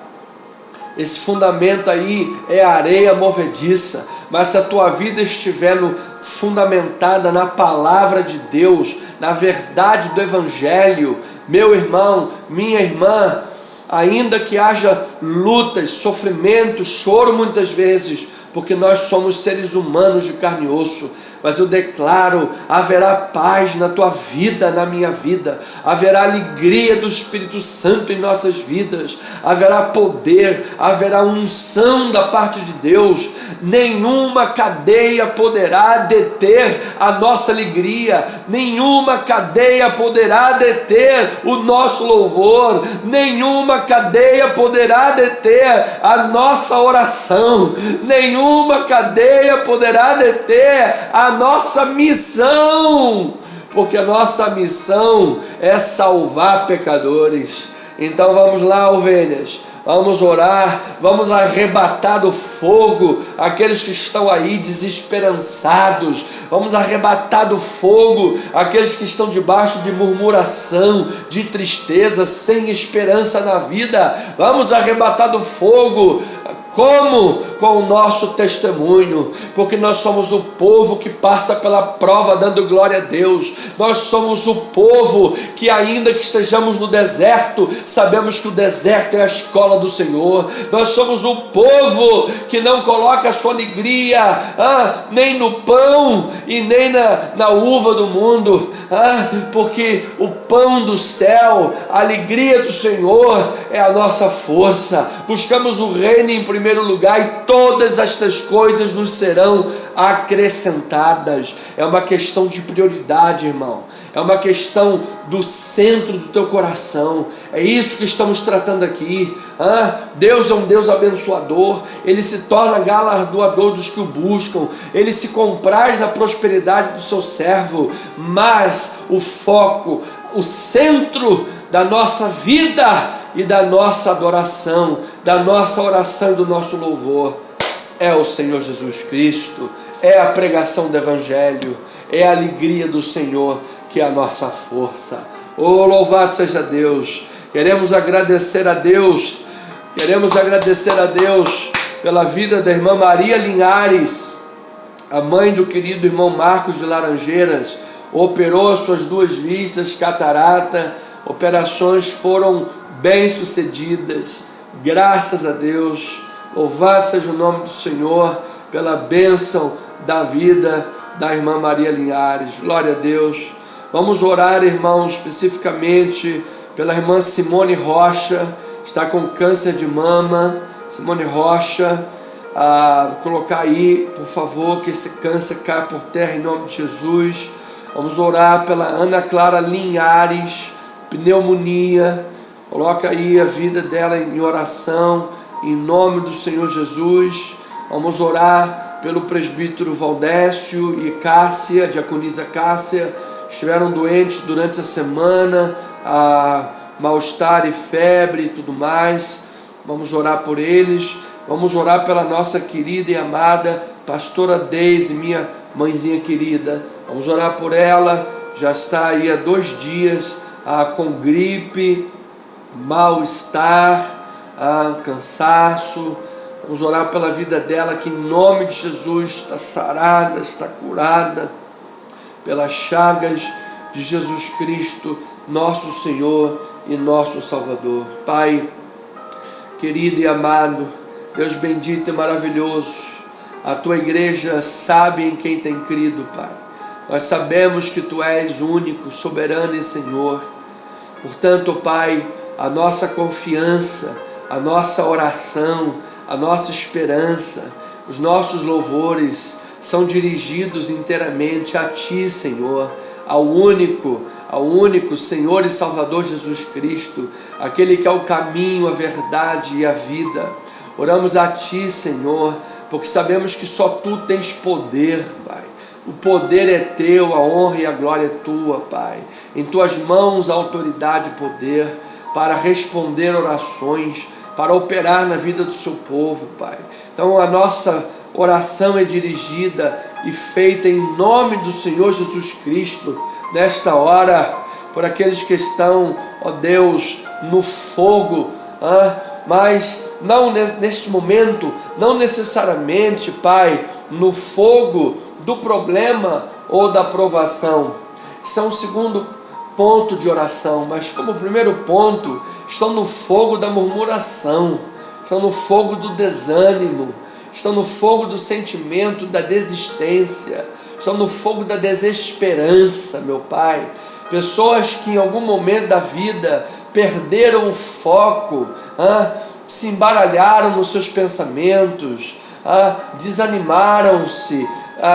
Speaker 1: Esse fundamento aí é areia movediça. Mas se a tua vida estiver fundamentada na palavra de Deus, na verdade do Evangelho, meu irmão, minha irmã, ainda que haja lutas, sofrimentos, choro muitas vezes, porque nós somos seres humanos de carne e osso, mas eu declaro, haverá paz na tua vida, na minha vida, haverá alegria do Espírito Santo em nossas vidas, haverá poder, haverá unção da parte de Deus. Nenhuma cadeia poderá deter a nossa alegria, nenhuma cadeia poderá deter o nosso louvor, nenhuma cadeia poderá deter a nossa oração, nenhuma cadeia poderá deter a nossa missão, porque a nossa missão é salvar pecadores. Então vamos lá, ovelhas, vamos orar, vamos arrebatar do fogo aqueles que estão aí desesperançados, vamos arrebatar do fogo aqueles que estão debaixo de murmuração, de tristeza, sem esperança na vida. Vamos arrebatar do fogo. Como? Com o nosso testemunho, porque nós somos o povo que passa pela prova dando glória a Deus. Nós somos o povo que, ainda que estejamos no deserto, sabemos que o deserto é a escola do Senhor. Nós somos o povo que não coloca a sua alegria nem no pão e nem na uva do mundo, porque o pão do céu, a alegria do Senhor é a nossa força. Buscamos o reino em primeiro lugar e todas estas coisas nos serão acrescentadas. É uma questão de prioridade, irmão. É uma questão do centro do teu coração. É isso que estamos tratando aqui. Deus é um Deus abençoador. Ele se torna galardoador dos que o buscam. Ele se compraz na prosperidade do seu servo. Mas o foco, o centro da nossa vida e da nossa adoração, da nossa oração e do nosso louvor é o Senhor Jesus Cristo, é a pregação do Evangelho, é a alegria do Senhor que é a nossa força. Oh, louvado seja Deus! Queremos agradecer a Deus pela vida da irmã Maria Linhares, a mãe do querido irmão Marcos de Laranjeiras. Operou suas 2 vistas, catarata, operações foram bem-sucedidas, graças a Deus. Louvado seja o nome do Senhor pela bênção da vida da irmã Maria Linhares. Glória a Deus. Vamos orar, irmãos, especificamente pela irmã Simone Rocha, que está com câncer de mama. Simone Rocha, colocar aí, por favor, que esse câncer caia por terra em nome de Jesus. Vamos orar pela Ana Clara Linhares, pneumonia. Coloca aí a vida dela em oração, em nome do Senhor Jesus. Vamos orar pelo presbítero Valdécio e Cássia, diaconisa Cássia, estiveram doentes durante a semana, mal-estar e febre e tudo mais. Vamos orar por eles. Vamos orar pela nossa querida e amada pastora Deise, minha mãezinha querida. Vamos orar por ela, já está aí há 2 dias com gripe, mal-estar, cansaço. Vamos orar pela vida dela, que em nome de Jesus está sarada, está curada pelas chagas de Jesus Cristo, nosso Senhor e nosso Salvador. Pai querido e amado, Deus bendito e maravilhoso, a tua igreja sabe em quem tem crido, Pai. Nós sabemos que tu és único, soberano e Senhor. Portanto, Pai, a nossa confiança, a nossa oração, a nossa esperança, os nossos louvores são dirigidos inteiramente a Ti, Senhor, ao único Senhor e Salvador Jesus Cristo, aquele que é o caminho, a verdade e a vida. Oramos a Ti, Senhor, porque sabemos que só Tu tens poder, Pai. O poder é Teu, a honra e a glória é Tua, Pai. Em Tuas mãos a autoridade e poder para responder orações, para operar na vida do Seu povo, Pai. Então a nossa oração é dirigida e feita em nome do Senhor Jesus Cristo, nesta hora, por aqueles que estão, ó Deus, no fogo, mas não neste momento, não necessariamente, Pai, no fogo do problema ou da provação. Isso é um segundo ponto de oração, mas como primeiro ponto, estão no fogo da murmuração, estão no fogo do desânimo, estão no fogo do sentimento da desistência, estão no fogo da desesperança, meu Pai. Pessoas que em algum momento da vida perderam o foco, se embaralharam nos seus pensamentos, desanimaram-se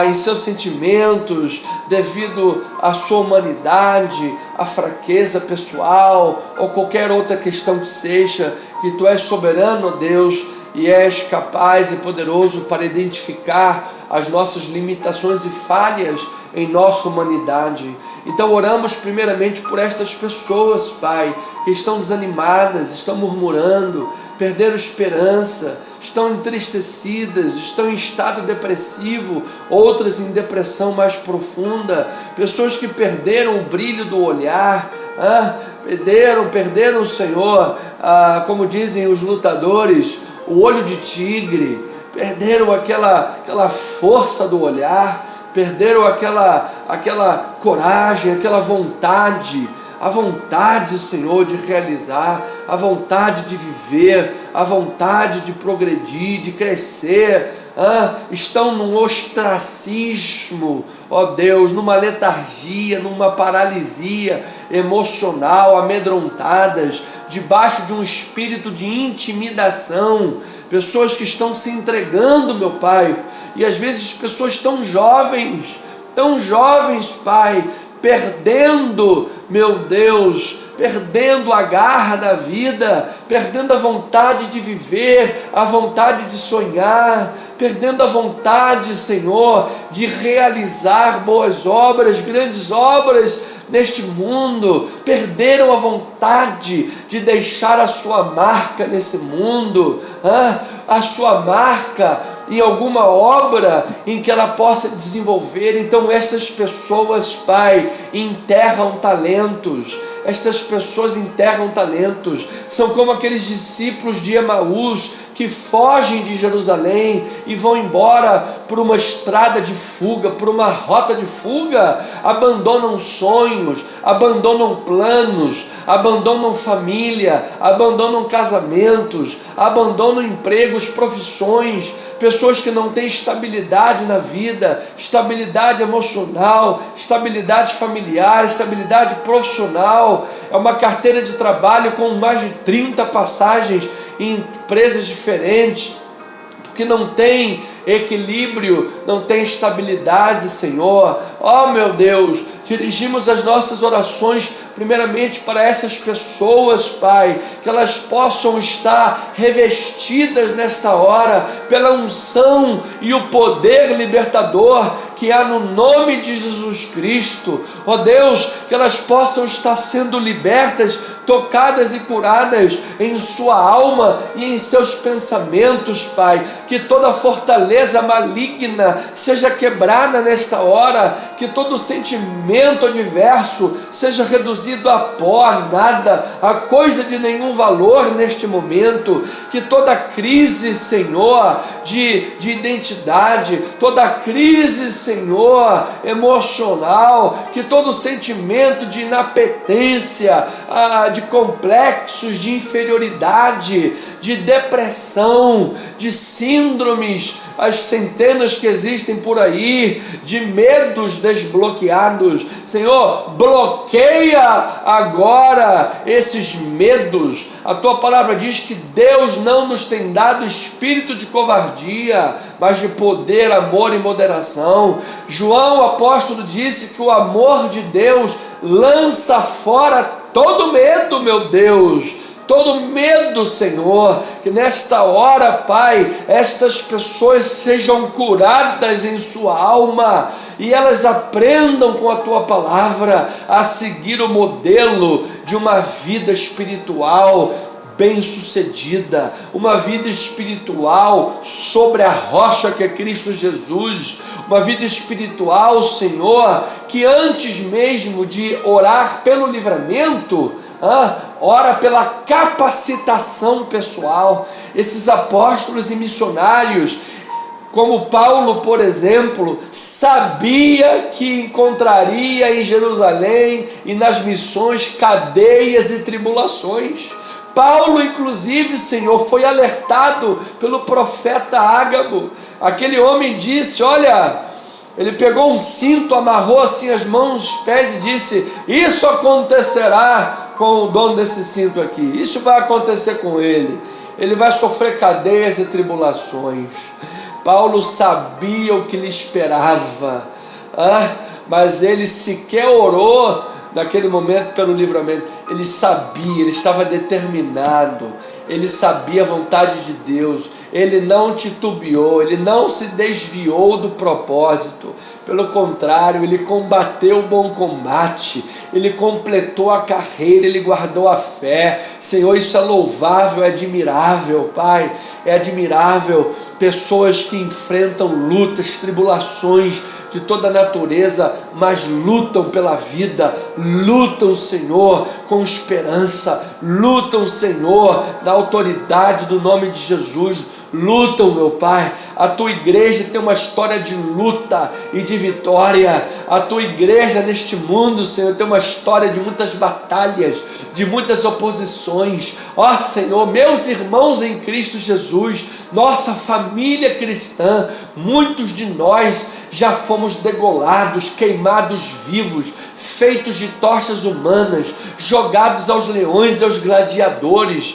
Speaker 1: em seus sentimentos devido à sua humanidade, à fraqueza pessoal ou qualquer outra questão que seja, que Tu és soberano, ó Deus, e és capaz e poderoso para identificar as nossas limitações e falhas em nossa humanidade. Então oramos primeiramente por estas pessoas, Pai, que estão desanimadas, estão murmurando, perderam esperança, estão entristecidas, estão em estado depressivo, outras em depressão mais profunda, pessoas que perderam o brilho do olhar, perderam, Senhor, como dizem os lutadores, o olho de tigre, perderam aquela força do olhar, perderam aquela coragem, aquela vontade, a vontade, Senhor, de realizar, a vontade de viver, a vontade de progredir, de crescer, estão num ostracismo, ó Deus, numa letargia, numa paralisia emocional, amedrontadas, debaixo de um espírito de intimidação, pessoas que estão se entregando, meu Pai, e às vezes pessoas tão jovens, Pai, perdendo, meu Deus, perdendo a garra da vida, perdendo a vontade de viver, a vontade de sonhar, perdendo a vontade, Senhor, de realizar boas obras, grandes obras neste mundo, perderam a vontade de deixar a sua marca nesse mundo, a sua marca em alguma obra em que ela possa desenvolver. Então estas pessoas, Pai, enterram talentos. Estas pessoas enterram talentos, são como aqueles discípulos de Emaús que fogem de Jerusalém e vão embora por uma estrada de fuga, por uma rota de fuga, abandonam sonhos, abandonam planos, abandonam família, abandonam casamentos, abandonam empregos, profissões, pessoas que não têm estabilidade na vida, estabilidade emocional, estabilidade familiar, estabilidade profissional. É uma carteira de trabalho com mais de 30 passagens em empresas diferentes, porque não tem equilíbrio, não tem estabilidade, Senhor. Ó meu Deus, dirigimos as nossas orações primeiramente para essas pessoas, Pai, que elas possam estar revestidas nesta hora pela unção e o poder libertador que há no nome de Jesus Cristo. Ó Deus, que elas possam estar sendo libertas, tocadas e curadas em sua alma e em seus pensamentos, Pai. Que toda fortaleza maligna seja quebrada nesta hora, que todo sentimento adverso seja reduzido a pó, a nada, a coisa de nenhum valor neste momento. Que toda crise, Senhor, de identidade, toda crise, Senhor, emocional, que todo sentimento de inapetência, de complexos de inferioridade, de depressão, de síndromes, as centenas que existem por aí, de medos desbloqueados, Senhor, bloqueia agora esses medos. A Tua palavra diz que Deus não nos tem dado espírito de covardia, mas de poder, amor e moderação. João, o apóstolo, disse que o amor de Deus lança fora todo medo, meu Deus. todo medo, Senhor, que nesta hora, Pai, estas pessoas sejam curadas em sua alma e elas aprendam com a Tua palavra a seguir o modelo de uma vida espiritual bem-sucedida, uma vida espiritual sobre a rocha que é Cristo Jesus, uma vida espiritual, Senhor, que antes mesmo de orar pelo livramento, ora pela capacitação pessoal. Esses apóstolos e missionários, como Paulo, por exemplo, sabia que encontraria em Jerusalém e nas missões cadeias e tribulações. Paulo, inclusive, Senhor, foi alertado pelo profeta Ágabo. Aquele homem disse, olha, ele pegou um cinto, amarrou assim as mãos, os pés e disse, isso acontecerá com o dono desse cinto aqui, isso vai acontecer com ele vai sofrer cadeias e tribulações. Paulo sabia o que lhe esperava, mas ele sequer orou naquele momento pelo livramento. Ele sabia, ele estava determinado, ele sabia a vontade de Deus, ele não titubeou, ele não se desviou do propósito, pelo contrário, ele combateu o bom combate, ele completou a carreira, ele guardou a fé. Senhor, isso é louvável, é admirável, Pai, é admirável. Pessoas que enfrentam lutas, tribulações de toda a natureza, mas lutam pela vida, lutam, Senhor, com esperança, lutam, Senhor, na autoridade do nome de Jesus, lutam, meu Pai. A Tua igreja tem uma história de luta e de vitória. A Tua igreja neste mundo, Senhor, tem uma história de muitas batalhas, de muitas oposições. Ó Senhor, meus irmãos em Cristo Jesus, nossa família cristã, muitos de nós já fomos degolados, queimados vivos, feitos de tochas humanas, jogados aos leões e aos gladiadores.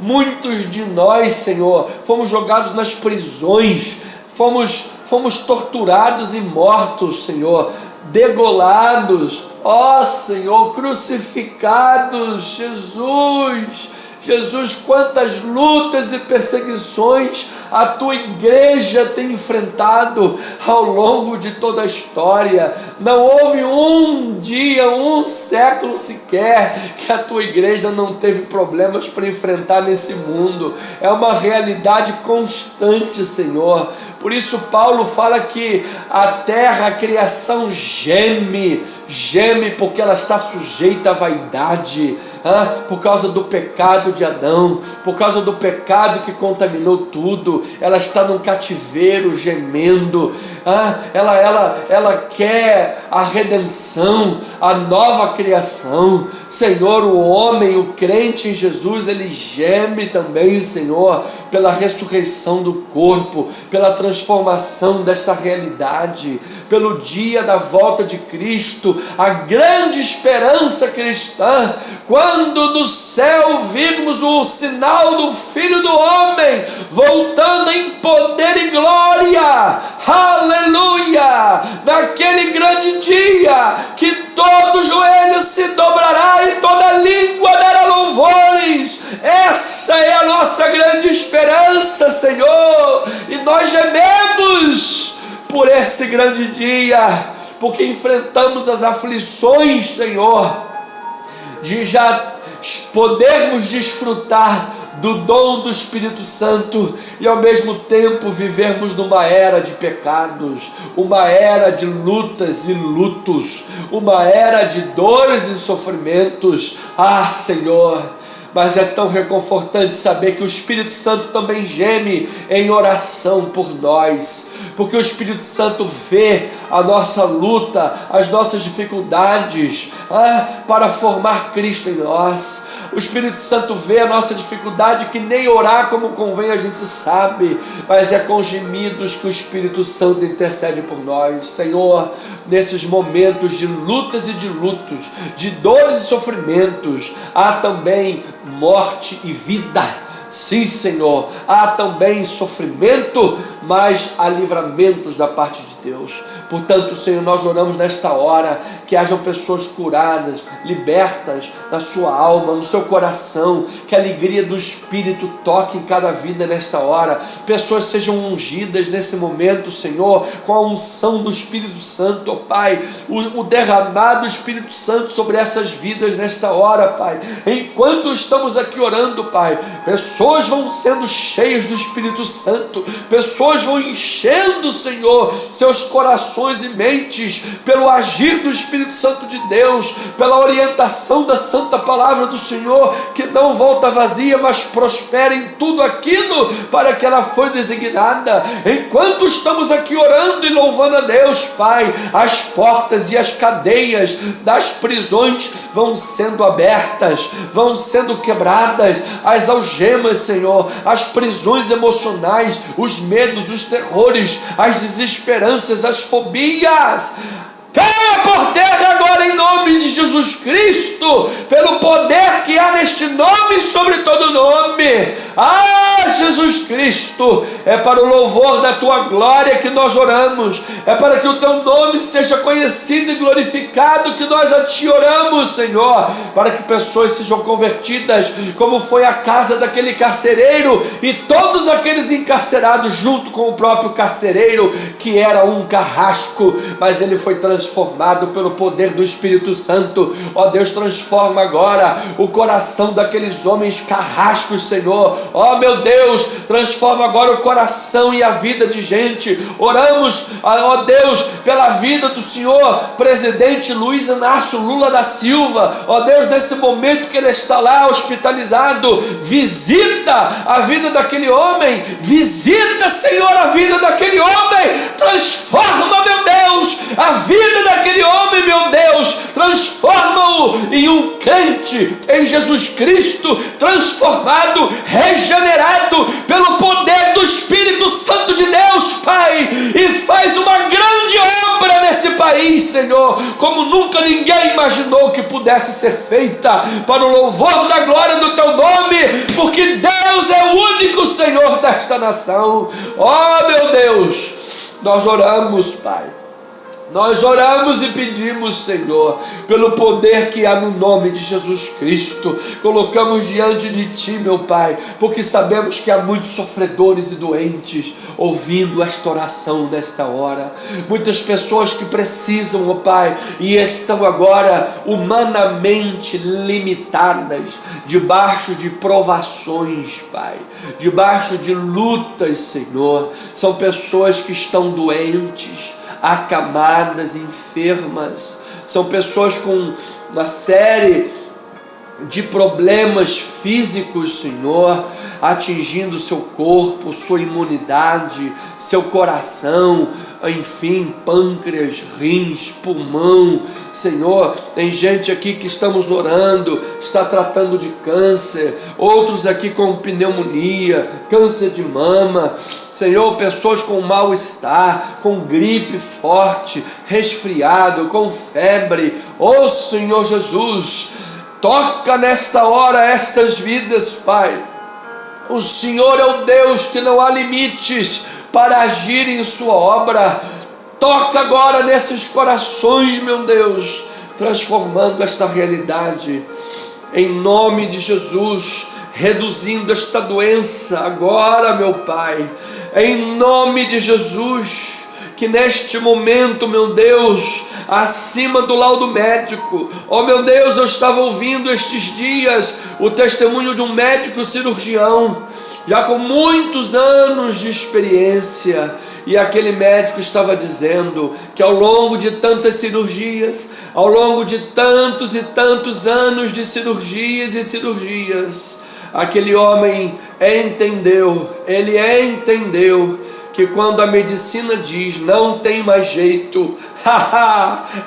Speaker 1: Muitos de nós, Senhor, fomos jogados nas prisões, fomos torturados e mortos, Senhor, degolados, ó Senhor, crucificados. Jesus, quantas lutas e perseguições a Tua igreja tem enfrentado ao longo de toda a história. Não houve um dia, um século sequer que a Tua igreja não teve problemas para enfrentar nesse mundo. É uma realidade constante, Senhor. Por isso Paulo fala que a terra, a criação geme porque ela está sujeita à vaidade, por causa do pecado de Adão, por causa do pecado que contaminou tudo. Ela está num cativeiro gemendo. Ela quer a redenção, a nova criação. Senhor, o homem, o crente em Jesus, ele geme também, Senhor, pela ressurreição do corpo, pela transformação desta realidade, pelo dia da volta de Cristo, a grande esperança cristã, quando do céu virmos o sinal do Filho do Homem voltando em poder e glória. Aleluia! Naquele grande dia que todo joelho se dobrará e toda língua dará louvores. Essa é a nossa grande esperança, Senhor, e nós gememos por esse grande dia, porque enfrentamos as aflições, Senhor, de já podermos desfrutar do dom do Espírito Santo e ao mesmo tempo vivermos numa era de pecados, uma era de lutas e lutos, uma era de dores e sofrimentos. Senhor, mas é tão reconfortante saber que o Espírito Santo também geme em oração por nós, porque o Espírito Santo vê a nossa luta, as nossas dificuldades, para formar Cristo em nós. O Espírito Santo vê a nossa dificuldade, que nem orar como convém a gente sabe, mas é com gemidos que o Espírito Santo intercede por nós. Senhor, nesses momentos de lutas e de lutos, de dores e sofrimentos, há também morte e vida. Sim, Senhor, há também sofrimento, mais há livramentos da parte de Deus. Portanto, Senhor, nós oramos nesta hora que hajam pessoas curadas, libertas na sua alma, no seu coração, que a alegria do Espírito toque em cada vida nesta hora. Pessoas sejam ungidas nesse momento, Senhor, com a unção do Espírito Santo, ó Pai, o derramado do Espírito Santo sobre essas vidas nesta hora, Pai. Enquanto estamos aqui orando, Pai, pessoas vão sendo cheias do Espírito Santo, pessoas vão enchendo, Senhor, seus corações e mentes pelo agir do Espírito Santo de Deus, pela orientação da santa palavra do Senhor, que não volta vazia, mas prospera em tudo aquilo para que ela foi designada. Enquanto estamos aqui orando e louvando a Deus, Pai, as portas e as cadeias das prisões vão sendo abertas, vão sendo quebradas, as algemas, Senhor, as prisões emocionais, os medos, os terrores, as desesperanças, as fobias, caia por terra agora em nome de Jesus Cristo, pelo poder que há neste nome sobre todo nome. Jesus Cristo, é para o louvor da tua glória que nós oramos, é para que o teu nome seja conhecido e glorificado que nós a ti oramos, Senhor, para que pessoas sejam convertidas, como foi a casa daquele carcereiro e todos aqueles encarcerados junto com o próprio carcereiro, que era um carrasco, mas ele foi transformado pelo poder do Espírito Santo. Ó Deus, transforma agora o coração daqueles homens carrascos, Senhor. Ó meu Deus, transforma agora o coração e a vida de gente. Oramos, ó Deus, pela vida do Senhor presidente Luiz Inácio Lula da Silva. Ó Deus, nesse momento que ele está lá hospitalizado, visita a vida daquele homem, visita, Senhor, a vida daquele homem, transforma, meu Deus, a vida daquele homem, meu Deus, transforma-o em um crente em Jesus Cristo, transformado, regenerado pelo poder do Espírito Santo de Deus, Pai, e faz uma grande obra nesse país, Senhor, como nunca ninguém imaginou que pudesse ser feita, para o louvor da glória do teu nome, porque Deus é o único Senhor desta nação. Ó meu Deus, nós oramos, Pai, nós oramos e pedimos, Senhor, pelo poder que há no nome de Jesus Cristo. Colocamos diante de Ti, meu Pai, porque sabemos que há muitos sofredores e doentes ouvindo esta oração nesta hora. Muitas pessoas que precisam, ó Pai, e estão agora humanamente limitadas, debaixo de provações, Pai, debaixo de lutas, Senhor. São pessoas que estão doentes, acamadas, enfermas, são pessoas com uma série de problemas físicos, Senhor, atingindo seu corpo, sua imunidade, seu coração, enfim, pâncreas, rins, pulmão. Senhor, tem gente aqui que estamos orando, está tratando de câncer, outros aqui com pneumonia, câncer de mama, Senhor, pessoas com mal-estar, com gripe forte, resfriado, com febre. Ó Senhor Jesus, toca nesta hora estas vidas, Pai. O Senhor é o Deus que não há limites para agir em sua obra. Toca agora nesses corações, meu Deus, transformando esta realidade, em nome de Jesus, reduzindo esta doença agora, meu Pai, em nome de Jesus. Que neste momento, meu Deus, acima do laudo médico, ó meu Deus, eu estava ouvindo estes dias o testemunho de um médico cirurgião, já com muitos anos de experiência, e aquele médico estava dizendo que ao longo de tantas cirurgias, ao longo de tantos e tantos anos de cirurgias e cirurgias, aquele homem entendeu, ele entendeu que quando a medicina diz não tem mais jeito,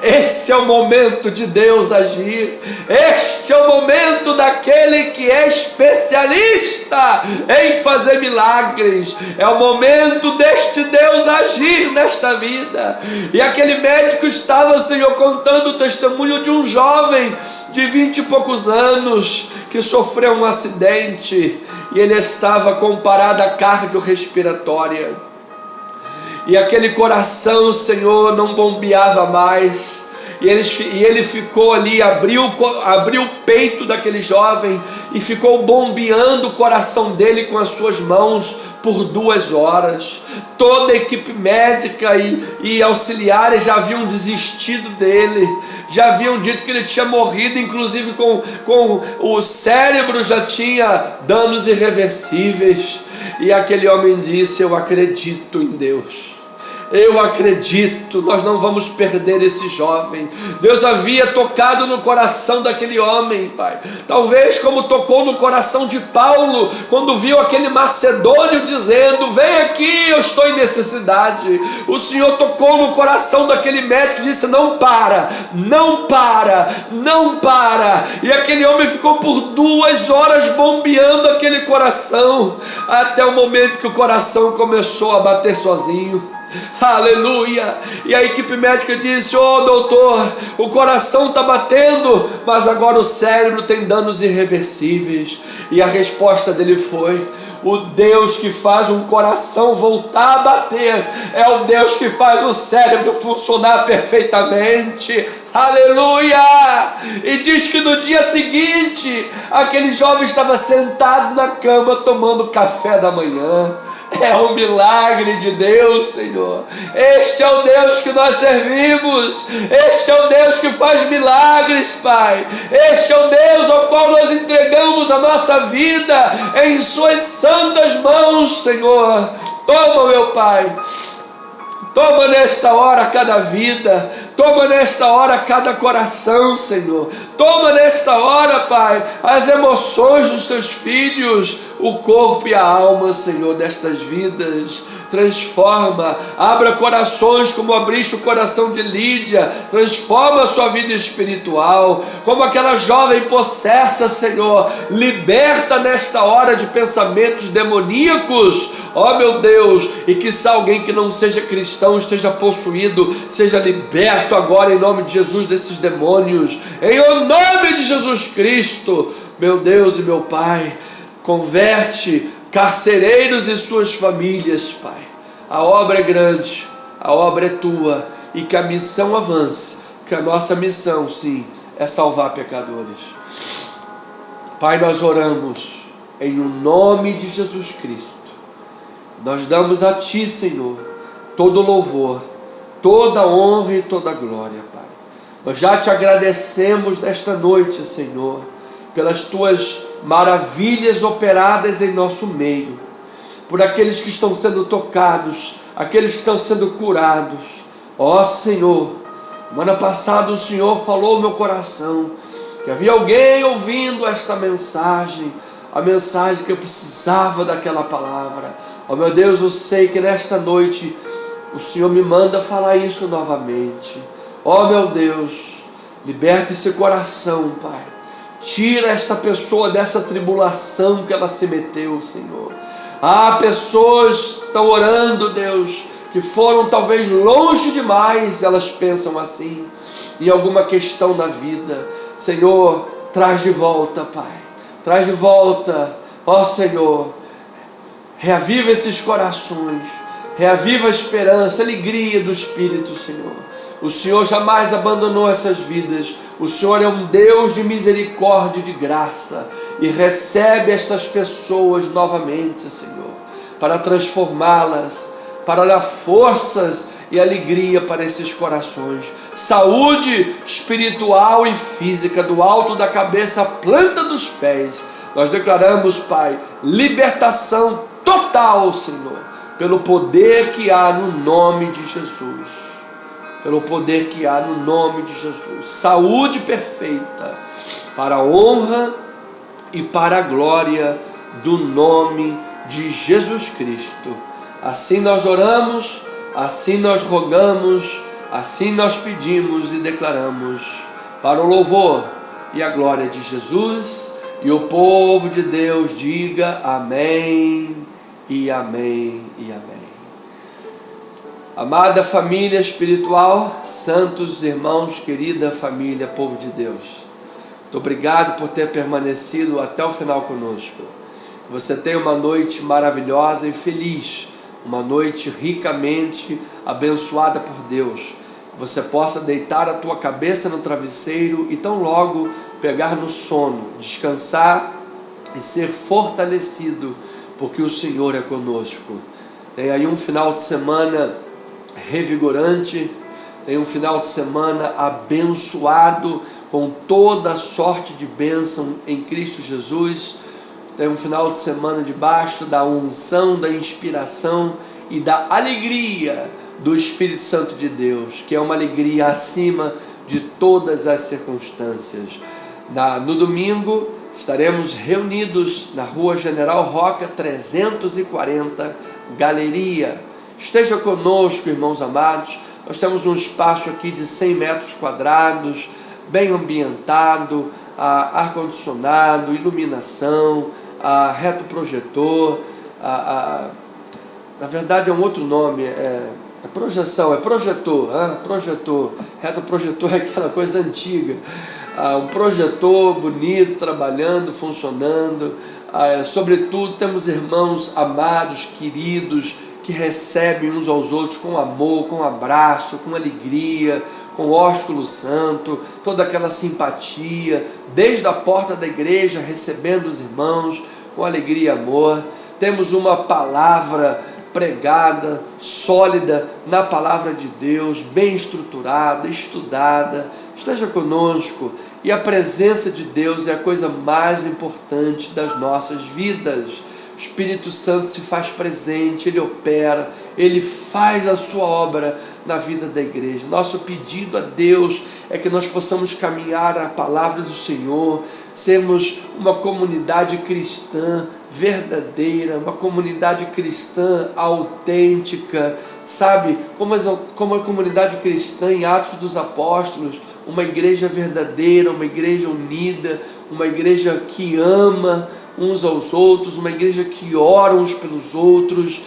Speaker 1: esse é o momento de Deus agir. Este é o momento daquele que é especialista em fazer milagres. É o momento deste Deus agir nesta vida. E aquele médico estava, Senhor, contando o testemunho de um jovem de 20 e poucos anos que sofreu um acidente e ele estava com parada cardiorrespiratória. e aquele coração, Senhor, não bombeava mais. E ele ficou ali, abriu o peito daquele jovem e ficou bombeando o coração dele com as suas mãos por 2 horas. Toda a equipe médica e auxiliares já haviam desistido dele, já haviam dito que ele tinha morrido, inclusive com o cérebro já tinha danos irreversíveis. E aquele homem disse: eu acredito em Deus. Eu acredito, nós não vamos perder esse jovem. Deus havia tocado no coração daquele homem, Pai. Talvez como tocou no coração de Paulo, quando viu aquele macedônio dizendo: vem aqui, eu estou em necessidade. O Senhor tocou no coração daquele médico e disse: não para, não para, não para. E aquele homem ficou por 2 horas bombeando aquele coração, até o momento que o coração começou a bater sozinho. Aleluia! E a equipe médica disse: doutor, o coração está batendo, mas agora o cérebro tem danos irreversíveis. E a resposta dele foi: o Deus que faz um coração voltar a bater é o Deus que faz o cérebro funcionar perfeitamente. Aleluia! E diz que no dia seguinte aquele jovem estava sentado na cama tomando café da manhã. É um milagre de Deus, Senhor. Este é o Deus que nós servimos. Este é o Deus que faz milagres, Pai. Este é o Deus ao qual nós entregamos a nossa vida em suas santas mãos, Senhor. Toma, meu Pai. Toma nesta hora cada vida, toma nesta hora cada coração, Senhor. Toma nesta hora, Pai, as emoções dos teus filhos, o corpo e a alma, Senhor, destas vidas. Transforma, abra corações como abriste o coração de Lídia, transforma a sua vida espiritual, como aquela jovem possessa, Senhor, liberta nesta hora de pensamentos demoníacos, ó meu Deus, e que se alguém que não seja cristão esteja possuído, seja liberto agora em nome de Jesus desses demônios, em nome de Jesus Cristo, meu Deus e meu Pai. Converte carcereiros e suas famílias, Pai. A obra é grande, a obra é tua, e que a missão avance, que a nossa missão, sim, é salvar pecadores. Pai, nós oramos em nome de Jesus Cristo. Nós damos a Ti, Senhor, todo louvor, toda honra e toda glória, Pai. Nós já Te agradecemos nesta noite, Senhor, pelas Tuas maravilhas operadas em nosso meio, por aqueles que estão sendo tocados, aqueles que estão sendo curados. Ó Senhor, semana passada o Senhor falou ao meu coração que havia alguém ouvindo esta mensagem, a mensagem que eu precisava daquela palavra. Ó meu Deus, eu sei que nesta noite o Senhor me manda falar isso novamente. Ó meu Deus, liberta esse coração, Pai. Tira esta pessoa dessa tribulação que ela se meteu, Senhor. Há pessoas que estão orando, Deus, que foram talvez longe demais, elas pensam assim, em alguma questão da vida. Senhor, traz de volta, Pai. Traz de volta, ó Senhor. Reaviva esses corações. Reaviva a esperança, a alegria do Espírito, Senhor. O Senhor jamais abandonou essas vidas. O Senhor é um Deus de misericórdia e de graça, e recebe estas pessoas novamente, Senhor, para transformá-las, para dar forças e alegria para esses corações, saúde espiritual e física, do alto da cabeça à planta dos pés. Nós declaramos, Pai, libertação total, Senhor, pelo poder que há no nome de Jesus. Pelo poder que há no nome de Jesus. Saúde perfeita, para a honra e para a glória do nome de Jesus Cristo. Assim nós oramos, assim nós rogamos, assim nós pedimos e declaramos, para o louvor e a glória de Jesus. E o povo de Deus diga amém e amém e amém. Amada família espiritual, santos irmãos, querida família, povo de Deus, muito obrigado por ter permanecido até o final conosco. Você tenha uma noite maravilhosa e feliz uma noite ricamente abençoada por Deus. Você possa deitar a tua cabeça no travesseiro e tão logo pegar no sono, descansar e ser fortalecido, porque o Senhor é conosco. Tem aí um final de semana revigorante, tem um final de semana abençoado, com toda sorte de bênção em Cristo Jesus. Tem um final de semana debaixo da unção, da inspiração e da alegria do Espírito Santo de Deus, que é uma alegria acima de todas as circunstâncias. No domingo estaremos reunidos na Rua General Roca 340, Galeria. Esteja conosco, irmãos amados. Nós temos um espaço aqui de 100 metros quadrados, bem ambientado, ar-condicionado, iluminação, retroprojetor, na verdade é um outro nome, projeção, projetor, projetor, retroprojetor é aquela coisa antiga, um projetor bonito, trabalhando, funcionando, sobretudo temos irmãos amados, queridos, que recebem uns aos outros com amor, com abraço, com alegria, com ósculo santo, toda aquela simpatia, desde a porta da igreja, recebendo os irmãos com alegria e amor. Temos uma palavra pregada, sólida na palavra de Deus, bem estruturada, estudada. Esteja conosco, e a presença de Deus é a coisa mais importante das nossas vidas. O Espírito Santo se faz presente, Ele opera, Ele faz a sua obra na vida da igreja. Nosso pedido a Deus é que nós possamos caminhar a palavra do Senhor, sermos uma comunidade cristã verdadeira, uma comunidade cristã autêntica, sabe? Como a comunidade cristã em Atos dos Apóstolos, uma igreja verdadeira, uma igreja unida, uma igreja que ama uns aos outros, uma igreja que ora uns pelos outros,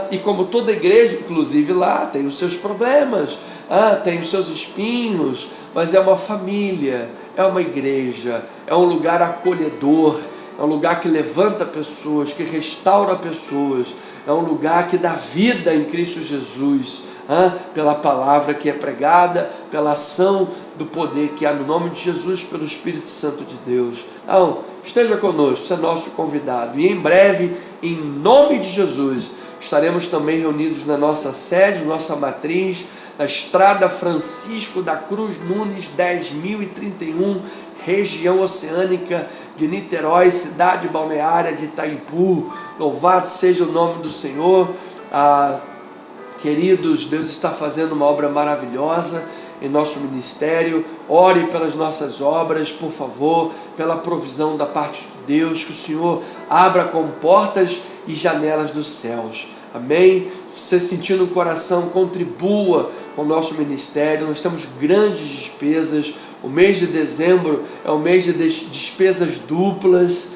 Speaker 1: e como toda igreja, inclusive lá, tem os seus problemas, tem os seus espinhos, mas é uma família, é uma igreja, é um lugar acolhedor, é um lugar que levanta pessoas, que restaura pessoas, é um lugar que dá vida em Cristo Jesus, pela palavra que é pregada, pela ação do poder que há no nome de Jesus, pelo Espírito Santo de Deus. Então, esteja conosco, você é nosso convidado, e em breve, em nome de Jesus, estaremos também reunidos na nossa sede, nossa matriz, na Estrada Francisco da Cruz Nunes, 10.031, região oceânica de Niterói, cidade balneária de Itaipu. Louvado seja o nome do Senhor. Queridos, Deus está fazendo uma obra maravilhosa em nosso ministério. Ore pelas nossas obras, por favor, pela provisão da parte de Deus, que o Senhor abra com portas e janelas dos céus. Amém? Você sentindo no coração, contribua com o nosso ministério. Nós temos grandes despesas. O mês de dezembro é um mês de despesas duplas,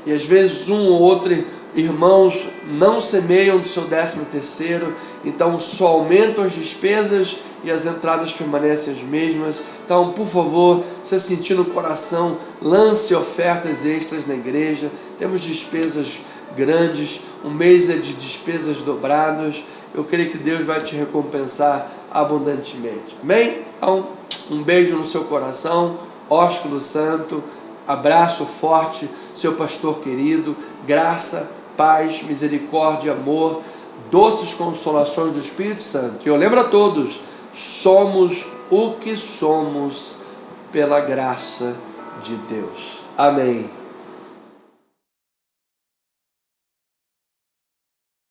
Speaker 1: e às vezes um ou outro irmãos não semeiam do seu 13º, então só aumentam as despesas e as entradas permanecem as mesmas. Então, por favor, você sentir no coração, lance ofertas extras na igreja. Temos despesas grandes, um mês é de despesas dobradas. Eu creio que Deus vai te recompensar abundantemente. Amém? Então, um beijo no seu coração, ósculo santo, abraço forte, seu pastor querido, graça, paz, misericórdia, amor, doces consolações do Espírito Santo. E eu lembro a todos, somos o que somos pela graça de Deus. Amém.